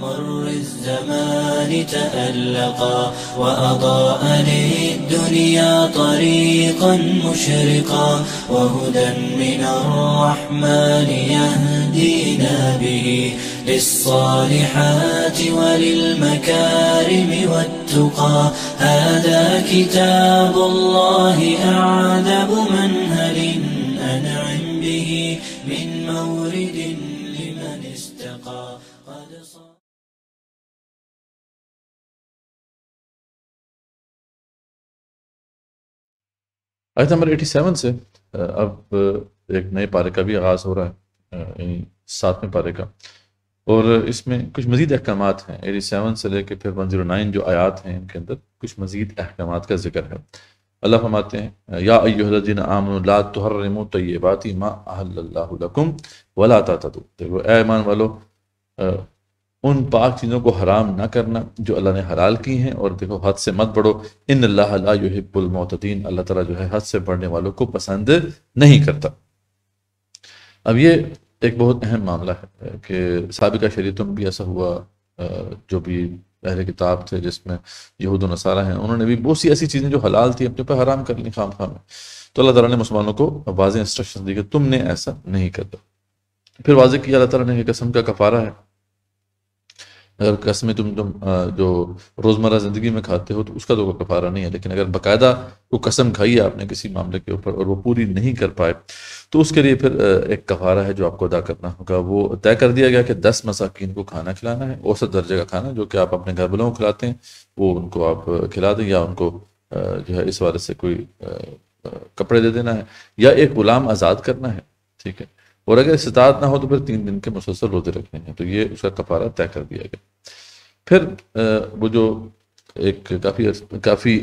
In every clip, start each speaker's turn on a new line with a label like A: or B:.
A: مر الزمان تألقا وأضاء للدنيا طريقا مشرقا وهدى من الرحمن يهدينا به للصالحات وللمكارم والتقى هذا كتاب الله أعذب منهل أنعم به من مورد لمن استقى قد صار.
B: آیت نمبر 87 سے اب ایک نئے پارے کا بھی آغاز ہو رہا ہے، یعنی 7ویں پارے کا، اور اس میں کچھ مزید احکامات ہیں۔ 87 سے لے کے پھر 109 جو آیات ہیں ان کے اندر کچھ مزید احکامات کا ذکر ہے۔ اللہ فرماتے ہیں یا ایھا الذین آمنوا لا تحرموا طیبات ما احل اللہ لکم ولا تعتدوا، دیکھو اے ایمان والو ان پاک چیزوں کو حرام نہ کرنا جو اللہ نے حلال کی ہیں، اور دیکھو حد سے مت بڑھو، ان اللہ لا یحب المعتدین، اللہ تعالیٰ جو ہے حد سے بڑھنے والوں کو پسند نہیں کرتا۔ اب یہ ایک بہت اہم معاملہ ہے کہ سابقہ شریعتوں میں بھی ایسا ہوا، جو بھی اہل کتاب تھے جس میں یہود و نصارہ ہیں، انہوں نے بھی بہت سی ایسی چیزیں جو حلال تھی اپنے پر حرام کر لی خام خواہ میں، تو اللہ تعالیٰ نے مسلمانوں کو واضح انسٹرکشن دی کہ تم نے ایسا نہیں کرنا۔ پھر واضح کیا اللہ تعالیٰ نے کہ قسم کا کفارہ ہے، اگر قسمیں تم جو روزمرہ زندگی میں کھاتے ہو تو اس کا تو کوئی کفارہ نہیں ہے، لیکن اگر باقاعدہ کوئی قسم کھائی ہے آپ نے کسی معاملے کے اوپر اور وہ پوری نہیں کر پائے تو اس کے لیے پھر ایک کفارہ ہے جو آپ کو ادا کرنا ہوگا۔ وہ طے کر دیا گیا کہ 10 مساکین کو کھانا کھلانا ہے، اوسط درجے کا کھانا جو کہ آپ اپنے گھر والوں کو کھلاتے ہیں وہ ان کو آپ کھلا دیں، یا ان کو جو ہے اس وجہ سے کوئی کپڑے دے دینا ہے، یا ایک غلام آزاد کرنا ہے، ٹھیک ہے، اور اگر استطاعت نہ ہو تو پھر 3 دن کے مسلسل روزے رکھنے ہیں، تو یہ اس کا کفارہ طے کر دیا گیا۔ پھر وہ جو ایک کافی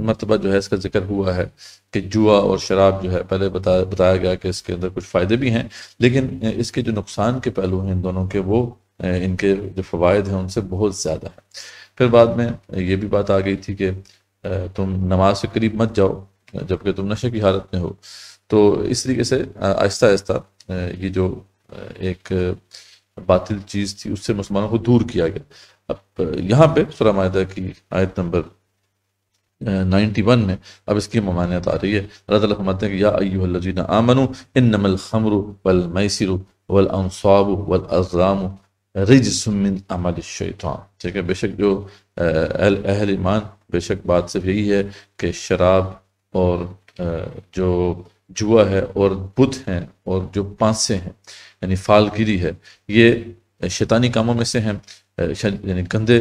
B: مرتبہ جو ہے اس کا ذکر ہوا ہے کہ جوا اور شراب جو ہے پہلے بتایا گیا کہ اس کے اندر کچھ فائدے بھی ہیں، لیکن اس کے جو نقصان کے پہلو ہیں ان دونوں کے، وہ ان کے جو فوائد ہیں ان سے بہت زیادہ ہیں۔ پھر بعد میں یہ بھی بات آ گئی تھی کہ تم نماز سے قریب مت جاؤ جبکہ تم نشے کی حالت میں ہو، تو اس طریقے سے آہستہ آہستہ یہ جو ایک باطل چیز تھی اس سے مسلمانوں کو دور کیا گیا۔ اب یہاں پہ سورہ مائدہ کی آیت نمبر 91 میں اب اس کی ممانعت آ رہی ہے۔ اللہ تعالیٰ فرماتے ہیں کہ یا ایھا الذین آمنوا انما الخمر والمیسر والانصاب والازلام رجس من عمل الشیطان، ٹھیک ہے، بے شک جو اہل ایمان، بے شک بات صرف یہی ہے کہ شراب اور جو جوا ہے اور بت ہیں اور جو پانسے ہیں یعنی فال گیری ہے، یہ شیطانی کاموں میں سے ہیں، یعنی گندے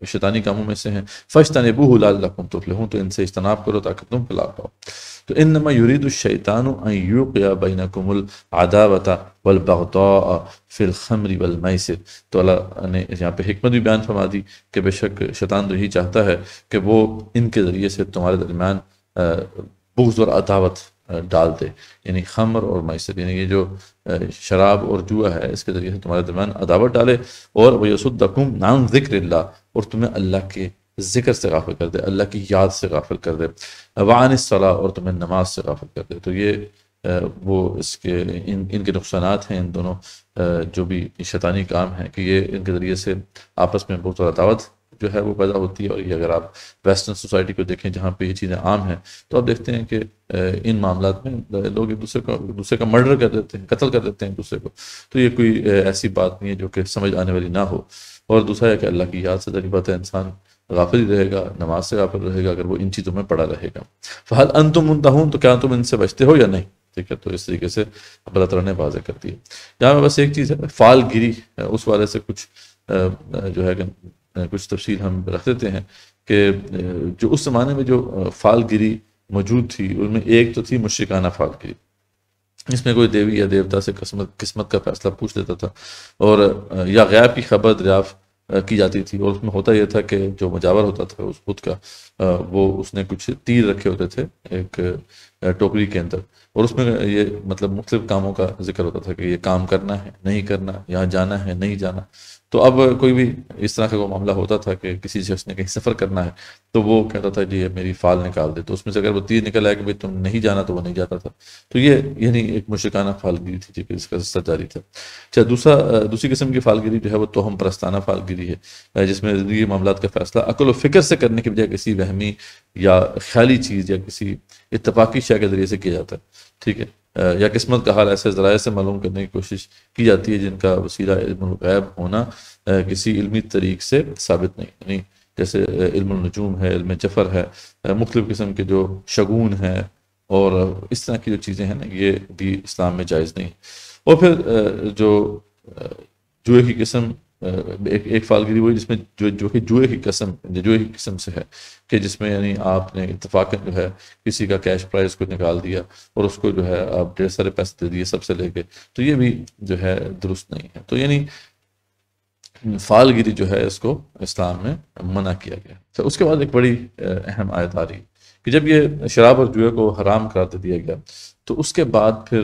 B: شیطانی کاموں میں سے ہیں۔ فاجتنبوہ لعلکم تفلحون، تو ان سے اجتناب کرو تاکہ تم فلاح پاؤ۔ تو انما یرید الشیطان ان یوقع بینکم العداوۃ والبغضاء فی الخمر والمیسر، تو اللہ نے یہاں پہ حکمت بھی بیان فرما دی کہ بے شک شیطان تو یہی چاہتا ہے کہ وہ ان کے ذریعے سے تمہارے درمیان بغض اور عداوت ڈال دے، یعنی خمر اور میسر، یعنی یہ جو شراب اور جوا ہے اس کے ذریعے سے تمہارے درمیان عداوت ڈالے، اور وَيَصُدَّكُمْ عَنْ ذِكْرِ اللَّهِ، اور تمہیں اللہ کے ذکر سے غافل کر دے، اللہ کی یاد سے غافل کر دے، وَعَنِ الصَّلَاةِ، اور تمہیں نماز سے غافل کر دے۔ تو یہ وہ اس کے ان کے نقصانات ہیں، ان دونوں جو بھی شیطانی کام ہیں کہ یہ ان کے ذریعے سے آپس میں بہت زیادہ عداوت جو ہے وہ پیدا ہوتی ہے۔ اور یہ اگر آپ ویسٹرن سوسائٹی کو دیکھیں جہاں پہ یہ چیزیں عام ہیں تو آپ دیکھتے ہیں کہ ان معاملات میں لوگ ایک دوسرے کا مرڈر کر دیتے ہیں، قتل کر دیتے ہیں ایک دوسرے کو، تو یہ کوئی ایسی بات نہیں ہے جو کہ سمجھ آنے والی نہ ہو۔ اور دوسرا ہے کہ اللہ کی یاد سے ظاہر بات ہے انسان غافل ہی رہے گا، نماز سے غافل رہے گا اگر وہ ان چیزوں میں پڑا رہے گا۔ فَهَلْ أَنْتُمْ مُنْتَهُونَ، تو کیا تم ان سے بچتے ہو یا نہیں، ٹھیک ہے، تو اس طریقے سے اللہ تعالیٰ نے واضح کر دی ہے۔ یہاں میں بس ایک چیز ہے فال گیری، اس والے سے کچھ جو ہے کچھ تفصیل ہم رکھ دیتے ہیں کہ جو اس زمانے میں جو فال گیری موجود تھی ان میں ایک تو تھی مشرکانہ فال گیری، اس میں کوئی دیوی یا دیوتا سے قسمت کا فیصلہ پوچھ لیتا تھا، اور یا غیب کی خبر دریافت کی جاتی تھی، اور اس میں ہوتا یہ تھا کہ جو مجاور ہوتا تھا اس بت کا وہ اس نے کچھ تیر رکھے ہوتے تھے ایک ٹوکری کے اندر، اور اس میں یہ مطلب مختلف کاموں کا ذکر ہوتا تھا کہ یہ کام کرنا ہے نہیں کرنا، یہاں جانا ہے نہیں جانا۔ تو اب کوئی بھی اس طرح کا کوئی معاملہ ہوتا تھا کہ کسی شخص نے کہیں سفر کرنا ہے تو وہ کہتا تھا جی میری فال نکال دے، تو اس میں سے اگر وہ تیر نکل آئے کہ بھائی تم نہیں جانا تو وہ نہیں جاتا تھا۔ تو یہ یعنی ایک مشرکانہ فال گیری تھی جی کہ اس کا قصہ جاری تھا۔ اچھا، دوسری قسم کی فال گیری جو ہے وہ توہم پرستانہ فال گیری ہے، جس میں زندگی معاملات کا فیصلہ عقل و فکر سے کرنے کے بجائے کسی وہمی یا خیالی چیز یا کسی اتفاقی شے کے ذریعے سے کیا جاتا ہے، ٹھیک ہے، یا قسمت کا حال ایسے ذرائع سے معلوم کرنے کی کوشش کی جاتی ہے جن کا وسیلہ علم الغیب ہونا کسی علمی طریق سے ثابت نہیں، یعنی جیسے علم النجوم ہے، علم جفر ہے، مختلف قسم کے جو شگون ہیں اور اس طرح کی جو چیزیں ہیں نا، یہ بھی اسلام میں جائز نہیں۔ اور پھر جو جوئے کی قسم، ایک فالگیری ہوئی جس میں جو کہ جوئے کی قسم سے ہے کہ جس میں یعنی آپ نے اتفاقاً جو ہے کسی کا کیش پرائز کو نکال دیا اور اس کو جو ہے آپ ڈھیر سارے پیسے دے دیے سب سے لے کے، تو یہ بھی جو ہے درست نہیں ہے۔ تو یعنی فال گیری جو ہے اس کو اسلام میں منع کیا گیا۔ تو اس کے بعد ایک بڑی اہم آیت آ رہی کہ جب یہ شراب اور جوئے کو حرام قرار دے دیا گیا تو اس کے بعد پھر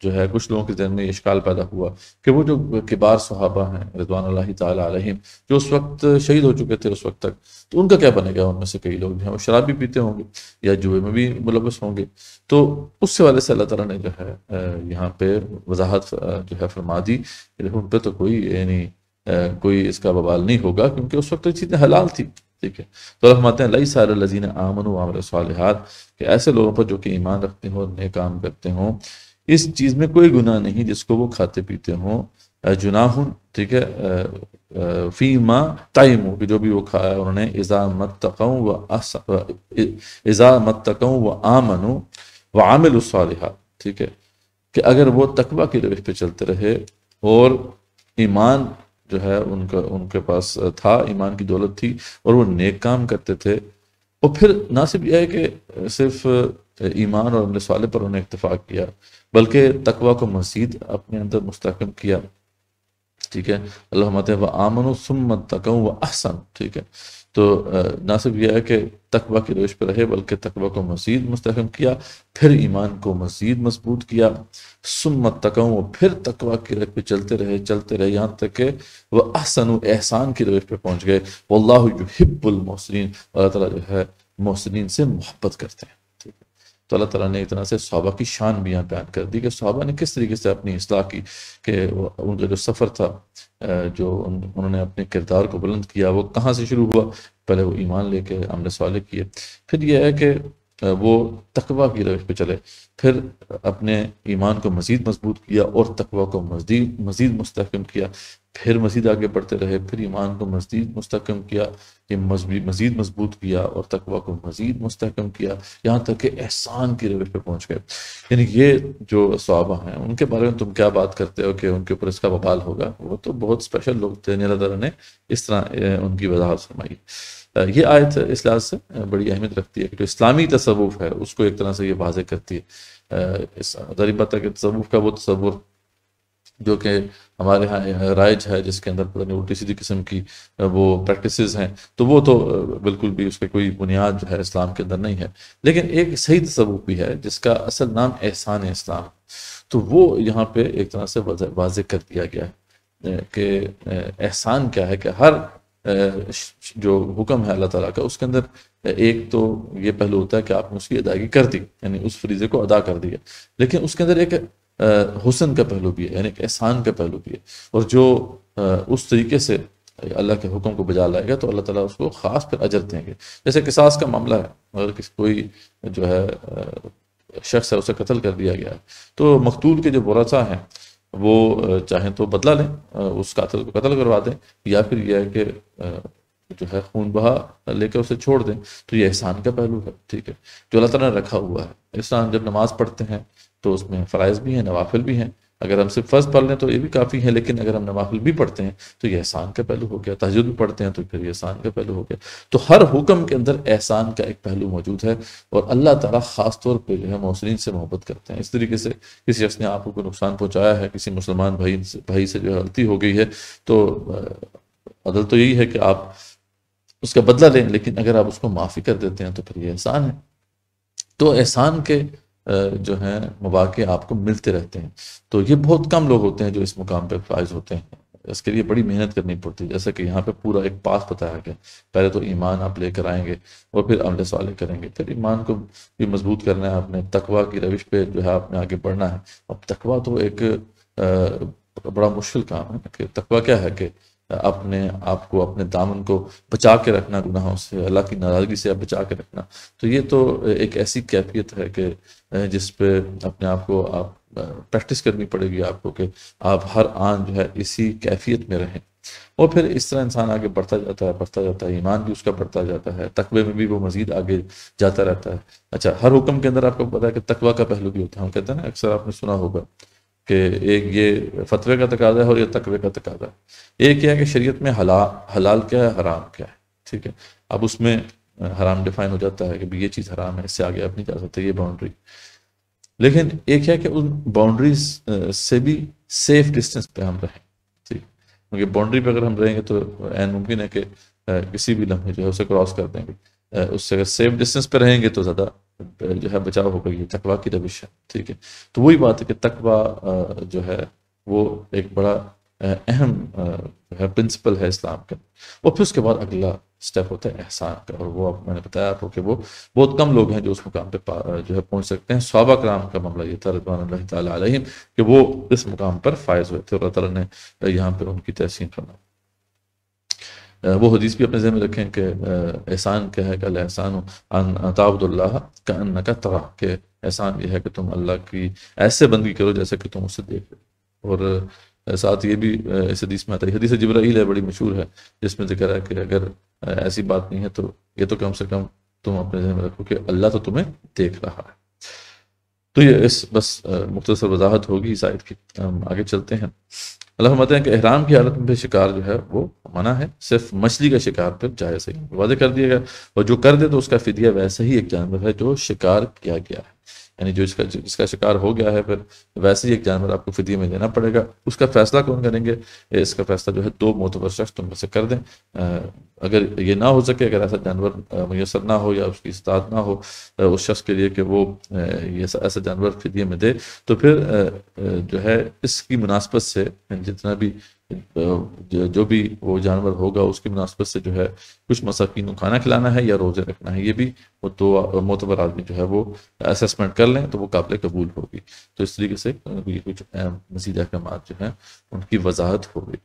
B: جو ہے کچھ لوگوں کے ذہن میں یہ اشکال پیدا ہوا کہ وہ جو کبار صحابہ ہیں رضوان اللہ تعالیٰ علیہم جو اس وقت شہید ہو چکے تھے اس وقت تک، تو ان کا کیا بنے گا؟ ان میں سے کئی لوگ جو ہیں وہ شراب بھی پیتے ہوں گے یا جوئے میں بھی ملوث ہوں گے۔ تو اس سے والے سے اللہ تعالیٰ نے جو ہے یہاں پہ وضاحت جو ہے فرما دی کہ ان پہ تو کوئی اس کا وبال نہیں ہوگا، کیونکہ اس وقت تو چیزیں حلال تھی، ٹھیک ہے۔ تو اللہ فرماتے ہیں لَيْسَ عَلَى الَّذِينَ آمَنُوا وَعَمِلُوا الصَّالِحَاتِ، کہ ایسے لوگوں پر جو کہ ایمان رکھتے ہوں اور نیک کام کرتے ہوں، اس چیز میں کوئی گناہ نہیں جس کو وہ کھاتے پیتے ہوں، جناح، ٹھیک ہے، فیما طعموا، کہ جو بھی وہ کھایا انہوں نے، اذا متقوا وآمنوا وعملوا الصالحات، ٹھیک ہے، کہ اگر وہ تقوی کی روش پہ چلتے رہے اور ایمان جو ہے ان کے پاس تھا، ایمان کی دولت تھی، اور وہ نیک کام کرتے تھے، اور پھر نہ صرف یہ ہے کہ صرف ایمان اور عمل صالح پر انہوں نے اتفاق کیا بلکہ تقوی کو مزید اپنے اندر مستحکم کیا، ٹھیک ہے۔ اللہ مت وآمنوا ثم اتقوا واحسنوا، ٹھیک ہے۔ تو نہ صرف یہ ہے کہ تقوی کی روش پہ رہے بلکہ تقوی کو مزید مستحکم کیا، پھر ایمان کو مزید مضبوط کیا، ثم اتقوا، پھر تقوی کی روش پہ چلتے رہے یہاں تک کہ وہ احسنوا، احسان کی روش پہ پہنچ گئے۔ واللہ یحب المحسنین، اللہ تعالیٰ جو ہے محسنین سے محبت کرتے ہیں، ٹھیک ہے۔ تو اللہ تعالیٰ نے ایک طرح سے صحابہ کی شان بھی یہاں بیان کر دی کہ صحابہ نے کس طریقے سے اپنی اصلاح کی، کہ ان کا جو سفر تھا، جو انہوں نے اپنے کردار کو بلند کیا، وہ کہاں سے شروع ہوا؟ پہلے وہ ایمان لے کے عمل صالح کیے، پھر یہ ہے کہ وہ تقوی کی روش پہ چلے، پھر اپنے ایمان کو مزید مضبوط کیا اور تقوی کو مزید مستحکم کیا، پھر مزید آگے بڑھتے رہے، پھر ایمان کو مزید مستحکم کیا، یہ مزید مضبوط کیا اور تقوی کو مزید مستحکم کیا، یہاں تک کہ احسان کی روش پہ پہنچ گئے۔ یعنی یہ جو صحابہ ہیں ان کے بارے میں تم کیا بات کرتے ہو کہ ان کے اوپر اس کا وبال ہوگا؟ وہ تو بہت اسپیشل لوگ تھے، اللہ تعالیٰ نے اس طرح ان کی وضاحت فرمائی۔ یہ آیت اس لحاظ سے بڑی اہمیت رکھتی ہے کہ جو اسلامی تصوف ہے اس کو ایک طرح سے یہ واضح کرتی ہے۔ ظاہر بات ہے کہ تصوف کا وہ تصور جو کہ ہمارے ہاں رائج ہے، جس کے اندر پتہ نہیں الٹی سیدھی قسم کی وہ پریکٹسز ہیں، تو وہ تو بالکل بھی اس پہ کوئی بنیاد جو ہے اسلام کے اندر نہیں ہے، لیکن ایک صحیح تصوف بھی ہے جس کا اصل نام احسان اسلام، تو وہ یہاں پہ ایک طرح سے واضح کر دیا گیا ہے کہ احسان کیا ہے، کہ ہر جو حکم ہے اللہ تعالیٰ کا اس کے اندر ایک تو یہ پہلو ہوتا ہے کہ آپ نے اس کی ادائیگی کر دی، یعنی اس فریضے کو ادا کر دیا، لیکن اس کے اندر ایک حسن کا پہلو بھی ہے، یعنی ایک احسان کا پہلو بھی ہے، اور جو اس طریقے سے اللہ کے حکم کو بجا لائے گا تو اللہ تعالیٰ اس کو خاص پھر اجر دیں گے۔ جیسے قصاص کا معاملہ ہے، اگر کوئی جو ہے شخص ہے اسے قتل کر دیا گیا تو مقتول کے جو ورثاء ہیں وہ چاہیں تو بدلہ لیں، اس قاتل کو قتل کروا دیں، یا پھر یہ ہے کہ جو ہے خون بہا لے کے اسے چھوڑ دیں، تو یہ احسان کا پہلو ہے، ٹھیک ہے، جو اللہ تعالیٰ نے رکھا ہوا ہے۔ اس طرح ہم جب نماز پڑھتے ہیں تو اس میں فرائض بھی ہیں، نوافل بھی ہیں، اگر ہم صرف فرض پڑھ لیں تو یہ بھی کافی ہیں، لیکن اگر ہم نوافل بھی پڑھتے ہیں تو یہ احسان کا پہلو ہو گیا، تہجد بھی پڑھتے ہیں تو پھر یہ احسان کا پہلو ہو گیا۔ تو ہر حکم کے اندر احسان کا ایک پہلو موجود ہے، اور اللہ تعالیٰ خاص طور پہ جو ہے محسنین سے محبت کرتے ہیں۔ اس طریقے سے کسی شخص نے آپ کو کوئی نقصان پہنچایا ہے، کسی مسلمان بھائی سے جو غلطی ہو گئی ہے، تو عدل تو یہی ہے کہ آپ اس کا بدلہ لیں، لیکن اگر آپ اس کو معافی کر دیتے ہیں تو پھر یہ احسان ہے۔ تو احسان کے جو ہیں مواقع آپ کو ملتے رہتے ہیں. تو یہ بہت کم لوگ ہوتے ہیں جو اس مقام پہ فائز ہوتے ہیں. اس کے لیے بڑی محنت کرنی پڑتی ہے، جیسا کہ یہاں پہ پورا ایک پاس بتایا گیا. پہلے تو ایمان آپ لے کر آئیں گے اور پھر عمل صالح کریں گے، پھر ایمان کو بھی مضبوط کرنا ہے آپ نے، تقویٰ کی روش پہ جو ہے آپ نے آگے بڑھنا ہے. اب تقویٰ تو ایک بڑا مشکل کام ہے کہ تقویٰ کیا ہے کہ اپنے آپ کو، اپنے دامن کو بچا کے رکھنا گناہوں سے، اللہ کی ناراضگی سے بچا کے رکھنا. تو یہ تو ایک ایسی کیفیت ہے کہ جس پہ اپنے آپ کو آپ پریکٹس کرنی پڑے گی آپ کو کہ آپ ہر آن جو ہے اسی کیفیت میں رہیں. اور پھر اس طرح انسان آگے بڑھتا جاتا ہے، ایمان بھی اس کا بڑھتا جاتا ہے، تقوی میں بھی وہ مزید آگے جاتا رہتا ہے. اچھا، ہر حکم کے اندر آپ کو پتا ہے کہ تقوی کا پہلو بھی ہوتا ہے. ہم کہتے ہیں نا، اکثر آپ نے سنا ہوگا کہ ایک یہ فتوے کا تقاضا ہے اور یہ تقوی کا تقاضا ہے. ایک یہ ہے کہ شریعت میں حلال کیا ہے، حرام کیا ہے. ٹھیک ہے، اب اس میں حرام ڈیفائن ہو جاتا ہے کہ بھی یہ چیز حرام ہے، اس سے آگے آپ نہیں جا سکتے، یہ باؤنڈری. لیکن ایک ہے کہ ان باؤنڈریز سے بھی سیف ڈسٹینس پہ ہم رہیں. ٹھیک، کیونکہ باؤنڈری پہ اگر ہم رہیں گے تو عین ممکن ہے کہ کسی بھی لمحے جو ہے اسے کراس کر دیں گے. اس سے اگر سیف ڈسٹینس پہ رہیں گے تو زیادہ جو ہے بچاؤ ہوگا. یہ تقویٰ کی روش ہے. ٹھیک ہے، تو وہی بات ہے کہ تقویٰ جو ہے وہ ایک بڑا اہم جو ہے پرنسپل ہے اسلام کا. اور پھر اس کے بعد اگلا سٹیپ ہوتا ہے احسان کا، اور وہ میں نے بتایا آپ کو کہ وہ بہت کم لوگ ہیں جو اس مقام پہ جو ہے پہنچ سکتے ہیں. صحابہ کرام کا معاملہ یہ تھا رضوان اللہ تعالیٰ علیہم کہ وہ اس مقام پر فائز ہوئے تھے، اور اللہ تعالیٰ نے یہاں پہ ان کی تحسین فرمائی. وہ حدیث بھی اپنے ذہن میں رکھیں کہ احسان کیا ہے کہ الاحسان ان تعبد اللہ کأنک تراہ، کہ احسان یہ ہے کہ تم اللہ کی ایسے بندگی کرو جیسے کہ تم اسے دیکھ رہے. اور ساتھ یہ بھی اس حدیث میں آتا ہے، حدیث جبرائیل ہے، بڑی مشہور ہے، جس میں ذکر ہے کہ اگر ایسی بات نہیں ہے تو یہ تو کم سے کم تم اپنے ذہن میں رکھو کہ اللہ تو تمہیں دیکھ رہا ہے. تو یہ بس مختصر وضاحت ہوگی اس آیت کی. ہم آگے چلتے ہیں. اللہ فرماتے ہیں کہ احرام کی حالت میں شکار جو ہے وہ منع ہے، صرف مچھلی کا شکار پھر جائز ہے. واضح کر دیا گیا، اور جو کر دے تو اس کا فدیہ ویسا ہی ایک جانور ہے جو شکار کیا گیا ہے. یعنی جو جس کا شکار ہو گیا ہے، پھر ویسے ہی ایک جانور آپ کو فدیے میں دینا پڑے گا. اس کا فیصلہ کون کریں گے؟ اس کا فیصلہ جو ہے دو معتبر شخص تم میں سے کر دیں. اگر یہ نہ ہو سکے، اگر ایسا جانور میسر نہ ہو یا اس کی استطاعت نہ ہو اس شخص کے لیے کہ وہ ایسا جانور فدیے میں دے، تو پھر جو ہے اس کی مناسبت سے جتنا بھی جو بھی وہ جانور ہوگا اس کی مناسبت سے جو ہے کچھ مساکین کو کھانا کھلانا ہے یا روزے رکھنا ہے. یہ بھی وہ دو معتبر آدمی جو ہے وہ اسسمنٹ کر لیں تو وہ قابل قبول ہوگی. تو اس طریقے سے یہ کچھ مزید احکامات جو ہیں ان کی وضاحت ہو گئی.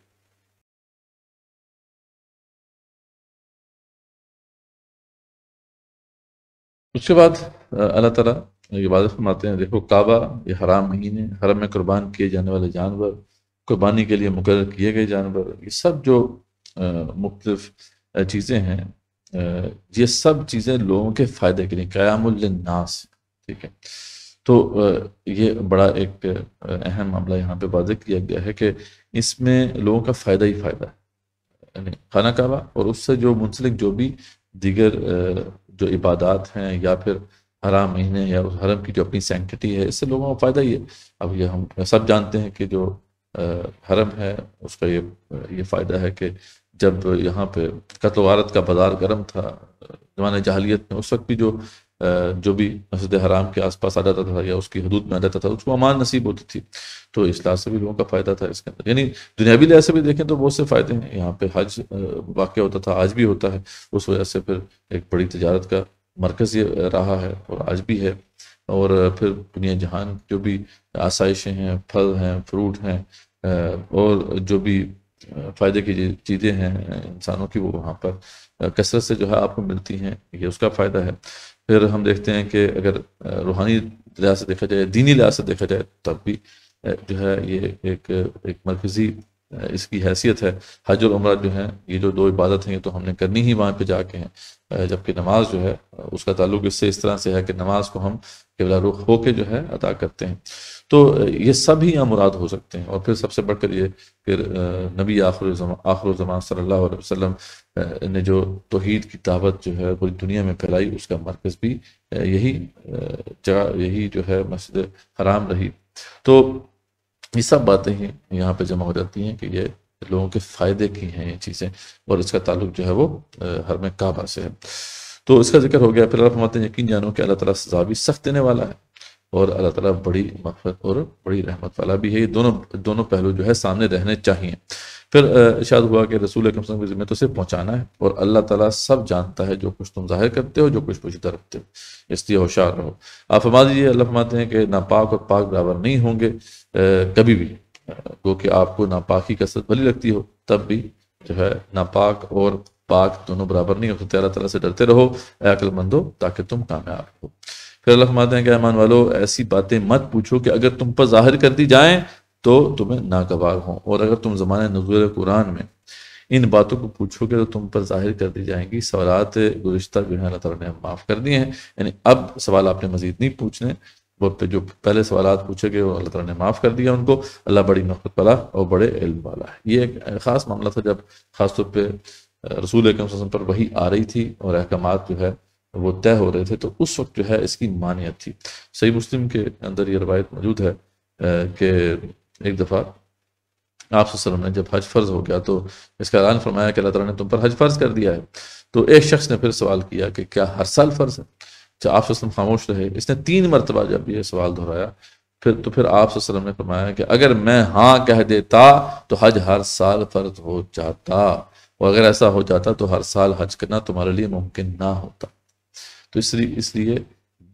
B: اس کے بعد اللہ تعالیٰ یہ واضح فرماتے ہیں، دیکھو کعبہ یہ حرام مہینے، حرم میں قربان کیے جانے والے جانور، قربانی کے لیے مقرر کیے گئے جانور، یہ سب جو مختلف چیزیں ہیں، یہ سب چیزیں لوگوں کے فائدے کے لیے قیام للناس. ٹھیک ہے، تو یہ بڑا ایک اہم معاملہ یہاں پہ واضح کیا گیا ہے کہ اس میں لوگوں کا فائدہ ہی فائدہ ہے. یعنی خانہ کعبہ اور اس سے جو منسلک جو بھی دیگر جو عبادات ہیں یا پھر حرام مہینے یا اس حرم کی جو اپنی سینکٹی ہے، اس سے لوگوں کو فائدہ ہی ہے. اب یہ ہم سب جانتے ہیں کہ جو حرم ہے اس کا یہ فائدہ ہے کہ جب یہاں پہ قتل و غارت کا بازار گرم تھا زمانہ جاہلیت میں، اس وقت بھی جو بھی مسجد حرام کے آس پاس آ جاتا تھا یا اس کی حدود میں آ جاتا تھا اس کو امان نصیب ہوتی تھی. تو اس لحاظ سے بھی لوگوں کا فائدہ تھا اس کے اندر. یعنی دنیاوی لحاظ سے بھی دیکھیں تو بہت سے فائدے ہیں. یہاں پہ حج واقع ہوتا تھا، آج بھی ہوتا ہے، اس وجہ سے پھر ایک بڑی تجارت کا مرکز یہ رہا ہے اور آج بھی ہے. اور پھر دنیا جہان جو بھی آسائشیں ہیں، پھل ہیں، فروٹ ہیں، اور جو بھی فائدے کی چیزیں ہیں انسانوں کی، وہ وہاں پر کثرت سے جو ہے آپ کو ملتی ہیں. یہ اس کا فائدہ ہے. پھر ہم دیکھتے ہیں کہ اگر روحانی لحاظ سے دیکھا جائے، دینی لحاظ سے دیکھا جائے، تب بھی جو ہے یہ ایک مرکزی اس کی حیثیت ہے. حج اور عمرہ جو ہیں، یہ جو دو عبادت ہیں، یہ تو ہم نے کرنی ہی وہاں پہ جا کے ہیں. جبکہ نماز جو ہے اس کا تعلق اس سے اس طرح سے ہے کہ نماز کو ہم قبلہ رخ ہو کے جو ہے ادا کرتے ہیں. تو یہ سب ہی یہاں مراد ہو سکتے ہیں. اور پھر سب سے بڑھ کر یہ کہ نبی آخر الزمان صلی اللہ علیہ وسلم نے جو توحید کی دعوت جو ہے پوری دنیا میں پھیلائی، اس کا مرکز بھی یہی جگہ، یہی جو ہے مسجد حرام رہی. تو یہ سب باتیں ہی یہاں پہ جمع ہو جاتی ہیں کہ یہ لوگوں کے فائدے کی ہیں یہ چیزیں، اور اس کا تعلق جو ہے وہ حرم کعبہ سے ہے. تو اس کا ذکر ہو گیا. پھر اللہ فرماتے ہیں یقین جانو کہ اللہ تعالیٰ سزا بھی سخت دینے والا ہے اور اللہ تعالیٰ بڑی مغفرت اور بڑی رحمت والا بھی ہے. یہ دونوں پہلو جو ہے سامنے رہنے چاہیے. پھر ارشاد ہوا کہ رسول اکرم صلی اللہ علیہ وسلم کی ذمہ تو صرف پہنچانا ہے اور اللہ تعالیٰ سب جانتا ہے جو کچھ تم ظاہر کرتے ہو جو کچھ پوشیدہ رکھتے ہو، اس لیے ہوشیار رہو. آپ فرما دیجیے اللہ فرماتے ہیں کہ ناپاک اور پاک برابر نہیں ہوں گے کبھی بھی. گو کہ آپ کو ناپاکی کی کثرت بھلی لگتی ہو تب بھی جو ہے ناپاک اور پاک دونوں برابر نہیں ہو سکتے. اللہ تعالیٰ سے ڈرتے رہو اے عقل مندو تاکہ تم کامیاب ہو. پھر اللہ فرماتے ہیں کہ ایمان والو ایسی باتیں مت پوچھو کہ اگر تم پر ظاہر کر دی جائیں تو تمہیں ناگوار ہوں، اور اگر تم زمانہ نزول قرآن میں ان باتوں کو پوچھو گے تو تم پر ظاہر کر دی جائیں گی. سوالات گزشتہ جو ہے اللہ تعالیٰ نے معاف کر دیے ہیں، یعنی اب سوال آپ نے مزید نہیں پوچھنے. وہ جو پہلے سوالات پوچھے گئے وہ اللہ تعالیٰ نے معاف کر دیا ان کو. اللہ بڑی مغفرت والا اور بڑے علم والا ہے. یہ ایک خاص معاملہ تھا جب خاص طور پہ رسول اکرم صلی اللہ علیہ وسلم پر وحی آ رہی تھی اور احکامات جو ہے وہ طے ہو رہے تھے، تو اس وقت جو ہے اس کی مانعت تھی. صحیح مسلم کے اندر یہ روایت موجود ہے کہ ایک دفعہ آپ صلی اللہ علیہ وسلم نے جب حج فرض ہو گیا تو اس کا اعلان فرمایا کہ اللہ تعالیٰ نے تم پر حج فرض کر دیا ہے. تو ایک شخص نے پھر سوال کیا کہ کیا ہر سال فرض ہے؟ جب آپ صلی اللہ علیہ وسلم خاموش رہے. اس نے 3 مرتبہ جب یہ سوال دہرایا پھر آپ صلی اللہ علیہ وسلم نے فرمایا کہ اگر میں ہاں کہہ دیتا تو حج ہر سال فرض ہو جاتا، اور اگر ایسا ہو جاتا تو ہر سال حج کرنا تمہارے لیے ممکن نہ ہوتا. تو اس لیے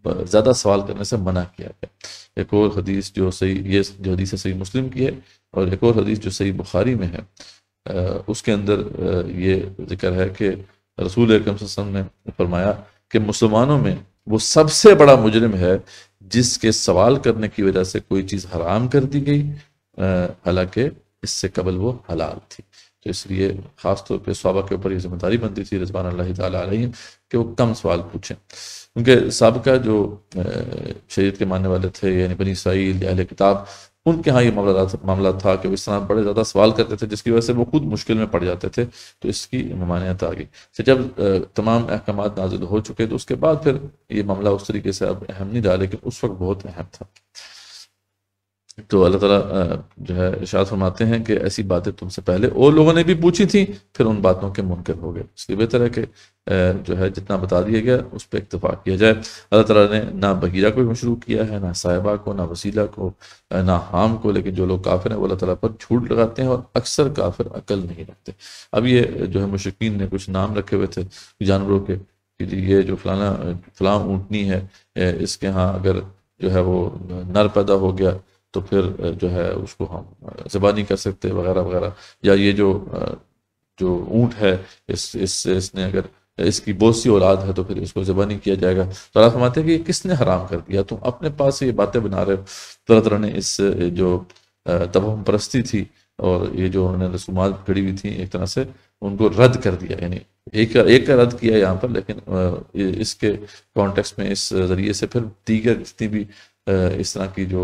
B: زیادہ سوال کرنے سے منع کیا گیا. ایک اور حدیث جو حدیث صحیح مسلم کی ہے اور ایک اور حدیث جو صحیح بخاری میں ہے اس کے اندر یہ ذکر ہے کہ رسول اکرم صلی اللہ علیہ وسلم نے فرمایا کہ مسلمانوں میں وہ سب سے بڑا مجرم ہے جس کے سوال کرنے کی وجہ سے کوئی چیز حرام کر دی گئی حالانکہ اس سے قبل وہ حلال تھی. تو اس لیے خاص طور پہ صحابہ کے اوپر یہ ذمہ داری بنتی تھی رضوان اللہ تعالیٰ علیہم کہ وہ کم سوال پوچھیں. کیونکہ سابقہ جو شریعت کے ماننے والے تھے یعنی بنی اسرائیل یا اہل کتاب، ان کے ہاں یہ معاملہ تھا کہ وہ اس طرح بڑے زیادہ سوال کرتے تھے جس کی وجہ سے وہ خود مشکل میں پڑ جاتے تھے. تو اس کی ممانعت آ گئی. جب تمام احکامات نازل ہو چکے تو اس کے بعد پھر یہ معاملہ اس طریقے سے اب اہم نہیں رہا، لیکن اس وقت بہت اہم تھا. تو اللہ تعالیٰ جو ہے ارشاد فرماتے ہیں کہ ایسی باتیں تم سے پہلے اور لوگوں نے بھی پوچھی تھیں پھر ان باتوں کے منکر ہو گئے. اس لیے بہتر ہے کہ جو ہے جتنا بتا دیا گیا اس پہ اکتفا کیا جائے. اللہ تعالیٰ نے نہ بحیرہ کو مشروع کیا ہے، نہ صاحبہ کو، نہ وسیلہ کو، نہ حام کو، لیکن جو لوگ کافر ہیں وہ اللہ تعالیٰ پر جھوٹ لگاتے ہیں اور اکثر کافر عقل نہیں رکھتے. اب یہ جو ہے مشرکین نے کچھ نام رکھے ہوئے تھے جانوروں کے کہ یہ جو فلاں اونٹنی ہے اس کے ہاں اگر جو ہے وہ نر پیدا ہو گیا تو پھر جو ہے اس کو ہم ذبح نہیں کر سکتے وغیرہ وغیرہ، یا یہ جو اونٹ ہے اس نے اگر اس کی بہت سی اولاد ہے تو پھر اس کو ذبح نہیں کیا جائے گا. تو اللہ فرماتے ہیں کہ یہ کس نے حرام کر دیا؟ تم اپنے پاس سے یہ باتیں بنا رہے ہو. تو اللہ تعالیٰ نے اس جو توہم پرستی تھی اور یہ جو انہوں نے رسومات کھڑی ہوئی تھیں ایک طرح سے ان کو رد کر دیا. یعنی ایک کا رد کیا یہاں پر، لیکن اس کے کانٹیکس میں اس ذریعے سے پھر دیگر جتنی بھی اس طرح کی جو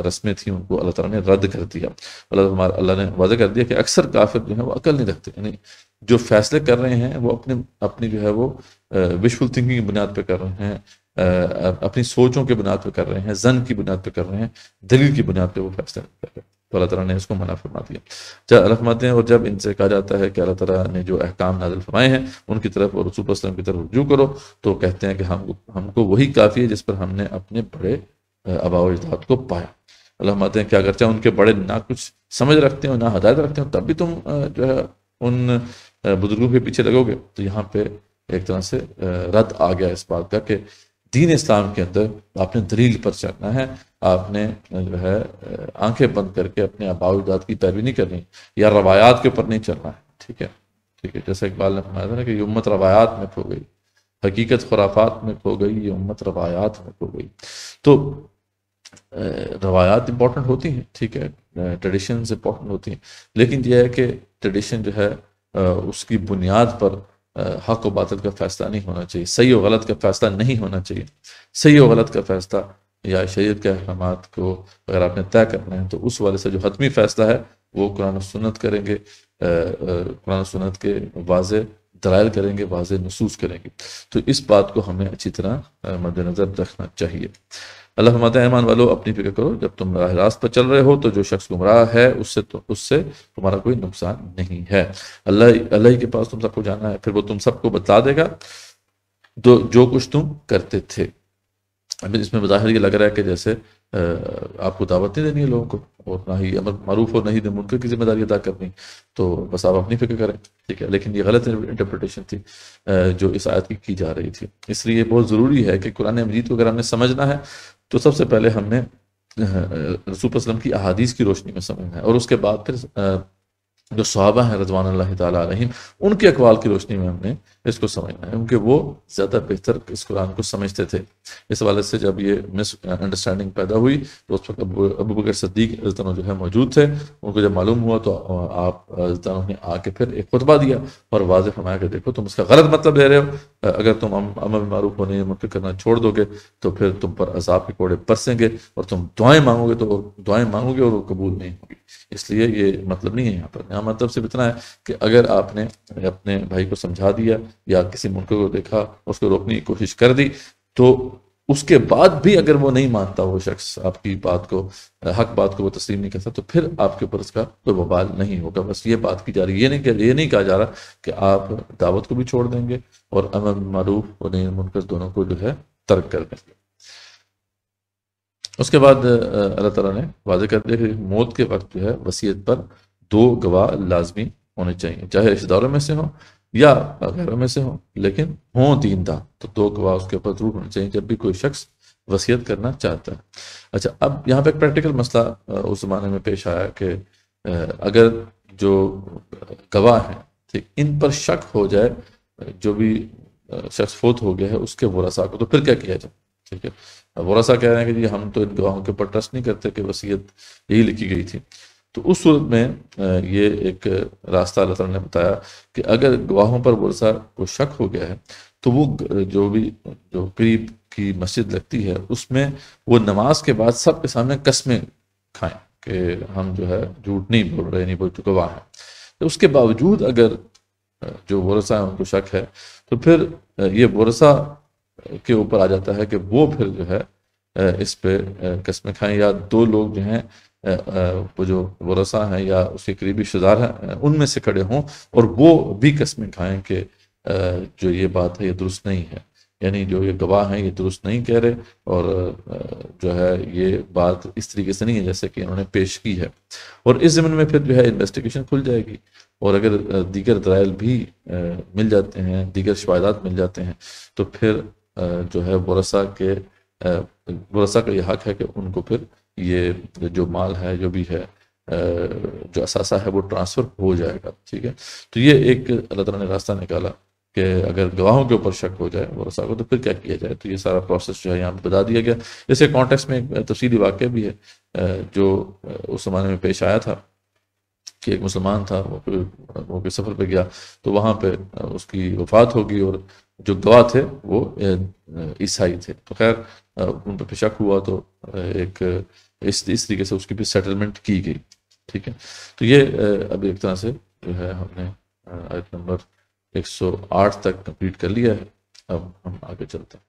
B: رسمیں تھیں ان کو اللہ تعالیٰ نے رد کر دیا. اللہ نے واضح کر دیا کہ اکثر کافر جو ہیں وہ عقل نہیں رکھتے، یعنی جو فیصلے کر رہے ہیں وہ اپنی جو ہے وہ وشفل تھنکنگ کی بنیاد پہ کر رہے ہیں، اپنی سوچوں کے بنیاد پہ کر رہے ہیں، ظن کی بنیاد پہ کر رہے ہیں، دلیل کی بنیاد پہ وہ فیصلے کر رہے ہیں. تو اللہ تعالیٰ نے اس کو منع فرما دیا. اللہ فرماتے ہیں اور جب ان سے کہا جاتا ہے کہ اللہ تعالیٰ نے جو احکام نازل فرمائے ہیں ان کی طرف اور رسول وسلم کی طرف رجوع کرو تو کہتے ہیں کہ ہم کو وہی کافی ہے جس پر ہم نے اپنے بڑے آباء و اجداد کو پایا. اللہ فرماتے ہیں کہ اگرچہ ان کے بڑے نہ کچھ سمجھ رکھتے ہو نہ ہدایت رکھتے ہو تب بھی تم جو ہے ان بزرگوں کے پیچھے لگو گے. تو یہاں پہ ایک طرح سے رد آ گیا اس بات کا کہ دین اسلام کے اندر آپ نے دلیل پر چلنا ہے، آپ نے جو ہے آنکھیں بند کر کے اپنے آباء و اجداد کی پیروی نہیں کرنی یا روایات کے اوپر نہیں چلنا ہے. ٹھیک ہے جیسے اقبال نے فرمایا تھا نا کہ یہ امت روایات میں کھو گئی، حقیقت خرافات میں کھو گئی، یہ امت روایات میں کھو گئی. تو روایات امپورٹنٹ ہوتی ہیں، ٹھیک ہے، ٹریڈیشنز امپورٹنٹ ہوتی ہیں، لیکن یہ ہے کہ ٹریڈیشن جو ہے اس کی بنیاد پر حق و باطل کا فیصلہ نہیں ہونا چاہیے، صحیح و غلط کا فیصلہ نہیں ہونا چاہیے. صحیح و غلط کا فیصلہ یا شریعت کے احکامات کو اگر آپ نے طے کرنا ہے تو اس والے سے جو حتمی فیصلہ ہے وہ قرآن و سنت کریں گے، قرآن و سنت کے واضح دلائل کریں گے، واضح نصوص کریں گے. تو اس بات کو ہمیں اچھی طرح مد نظر رکھنا چاہیے. اللہ فرماتا ہے ایمان والو اپنی فکر کرو جب تم راہ راست پر چل رہے ہو تو جو شخص گمراہ ہے اس سے تمہارا کوئی نقصان نہیں ہے. اللہ ہی کے پاس تم سب کو جانا ہے، پھر وہ تم سب کو بتلا دے گا جو کچھ تم کرتے تھے. اب اس میں بظاہر یہ لگ رہا ہے کہ جیسے آپ کو دعوت نہیں دینی ہے لوگوں کو، اور نہ ہی امر معروف اور نہ ہی منکر کی ذمہ داری ادا کرنی، تو بس آپ اپنی فکر کریں. ٹھیک ہے، لیکن یہ غلط انٹرپریٹیشن تھی جو اس آیت کی جا رہی تھی. اس لیے بہت ضروری ہے کہ قرآن مجید کو اگر ہم نے سمجھنا ہے تو سب سے پہلے ہم نے رسول صلی اللہ علیہ وسلم کی احادیث کی روشنی میں سمجھنا ہے، اور اس کے بعد پھر جو صحابہ ہیں رضوان اللہ تعالیٰ علیہم ان کے اقوال کی روشنی میں ہم نے اس کو سمجھنا ہے، کیونکہ وہ زیادہ بہتر اس قرآن کو سمجھتے تھے. اس حوالے سے جب یہ مس انڈرسٹینڈنگ پیدا ہوئی تو اس وقت ابو بکر صدیق رضی اللہ عنہ جو ہے موجود تھے. ان کو جب معلوم ہوا تو آپ رضی اللہ عنہ نے آ کے پھر ایک خطبہ دیا اور واضح فرمایا کہ دیکھو تم اس کا غلط مطلب لے رہے ہو، اگر تم امر بالمعروف و نہی عن المنکر کرنا چھوڑ دو گے تو پھر تم پر عذاب کے کوڑے برسیں گے، اور تم دعائیں مانگو گے اور وہ قبول نہیں ہوگی. اس لیے یہ مطلب نہیں ہے یہاں پر. یہاں مطلب صرف اتنا ہے کہ اگر آپ نے اپنے بھائی کو سمجھا دیا یا کسی منکر کو دیکھا اس کو روکنے کی کوشش کر دی، تو اس کے بعد بھی اگر وہ نہیں مانتا، وہ شخص آپ کی بات کو، حق بات کو وہ تسلیم نہیں کرتا، تو پھر آپ کے اوپر اس کا کوئی وبال نہیں ہوگا. بس یہ بات کی جا رہی ہے، یہ نہیں کہا جا رہا کہ آپ دعوت کو بھی چھوڑ دیں گے اور امر بالمعروف و نہی عن المنکر دونوں کو جو ہے ترک کر دیں گے. اس کے بعد اللہ تعالیٰ نے واضح کر دیا کہ موت کے وقت جو ہے وصیت پر 2 گواہ لازمی ہونے چاہیے، چاہے رشتہ داروں میں سے ہوں یا غیروں میں سے ہوں، لیکن ہوں دیندار تو 2 گواہ اس کے اوپر ضرور ہونے چاہیے جب بھی کوئی شخص وصیت کرنا چاہتا ہے. اچھا، اب یہاں پہ ایک پریکٹیکل مسئلہ اس زمانے میں پیش آیا کہ اگر جو گواہ ہیں ٹھیک ان پر شک ہو جائے، جو بھی شخص فوت ہو گیا ہے اس کے ورثاء کو، تو پھر کیا کیا جائے؟ ٹھیک ہے، ورثاء کہہ رہے ہیں کہ جی ہم تو ان گواہوں کے اوپر ٹرسٹ نہیں کرتے کہ وصیت یہی لکھی گئی تھی. تو اس صورت میں یہ ایک راستہ اللہ تعالیٰ نے بتایا کہ اگر گواہوں پر ورثاء کو شک ہو گیا ہے تو وہ جو قریب کی مسجد لگتی ہے اس میں وہ نماز کے بعد سب کے سامنے قسمیں کھائیں کہ ہم جو ہے جھوٹ نہیں بول رہے، نہیں بول چکے گواہ ہیں. تو اس کے باوجود اگر جو ورثاء ہیں ان کو شک ہے تو پھر یہ ورثاء کے اوپر آ جاتا ہے کہ وہ پھر جو ہے اس پہ قسمیں کھائیں، یا 2 لوگ جو ہیں وہ جو ورثاء ہیں یا اس کے قریبی رشتہ دار ہیں ان میں سے کھڑے ہوں اور وہ بھی قسمیں کھائیں کہ جو یہ بات ہے یہ درست نہیں ہے، یعنی جو یہ گواہ ہیں یہ درست نہیں کہہ رہے، اور جو ہے یہ بات اس طریقے سے نہیں ہے جیسے کہ انہوں نے پیش کی ہے. اور اس ضمن میں پھر جو ہے انویسٹیگیشن کھل جائے گی، اور اگر دیگر دلائل بھی مل جاتے ہیں، دیگر شواہدات مل جاتے ہیں، تو پھر جو ہے ورثاء کا یہ حق ہے کہ ان کو پھر یہ جو مال ہے جو بھی ہے جو اثاثہ ہے وہ ٹرانسفر ہو جائے گا. ٹھیک ہے، تو یہ ایک اللہ تعالیٰ نے راستہ نکالا کہ اگر گواہوں کے اوپر شک ہو جائے ورثاء کو تو پھر کیا کیا جائے. تو یہ سارا پروسیس جو ہے یہاں پہ بتا دیا گیا. اس کانٹیکس میں ایک تفصیلی واقعہ بھی ہے جو اس زمانے میں پیش آیا تھا کہ ایک مسلمان تھا، وہ کوئی سفر پہ گیا تو وہاں پہ اس کی وفات ہوگی، اور جو گواہ تھے وہ عیسائی تھے. تو خیر ان پہ شک ہوا تو ایک اس طریقے سے اس کی بھی سیٹلمنٹ کی گئی. ٹھیک ہے، تو یہ اب ایک طرح سے جو ہے ہم نے آیت نمبر 108 تک کمپلیٹ کر لیا ہے. اب ہم آگے چلتے ہیں.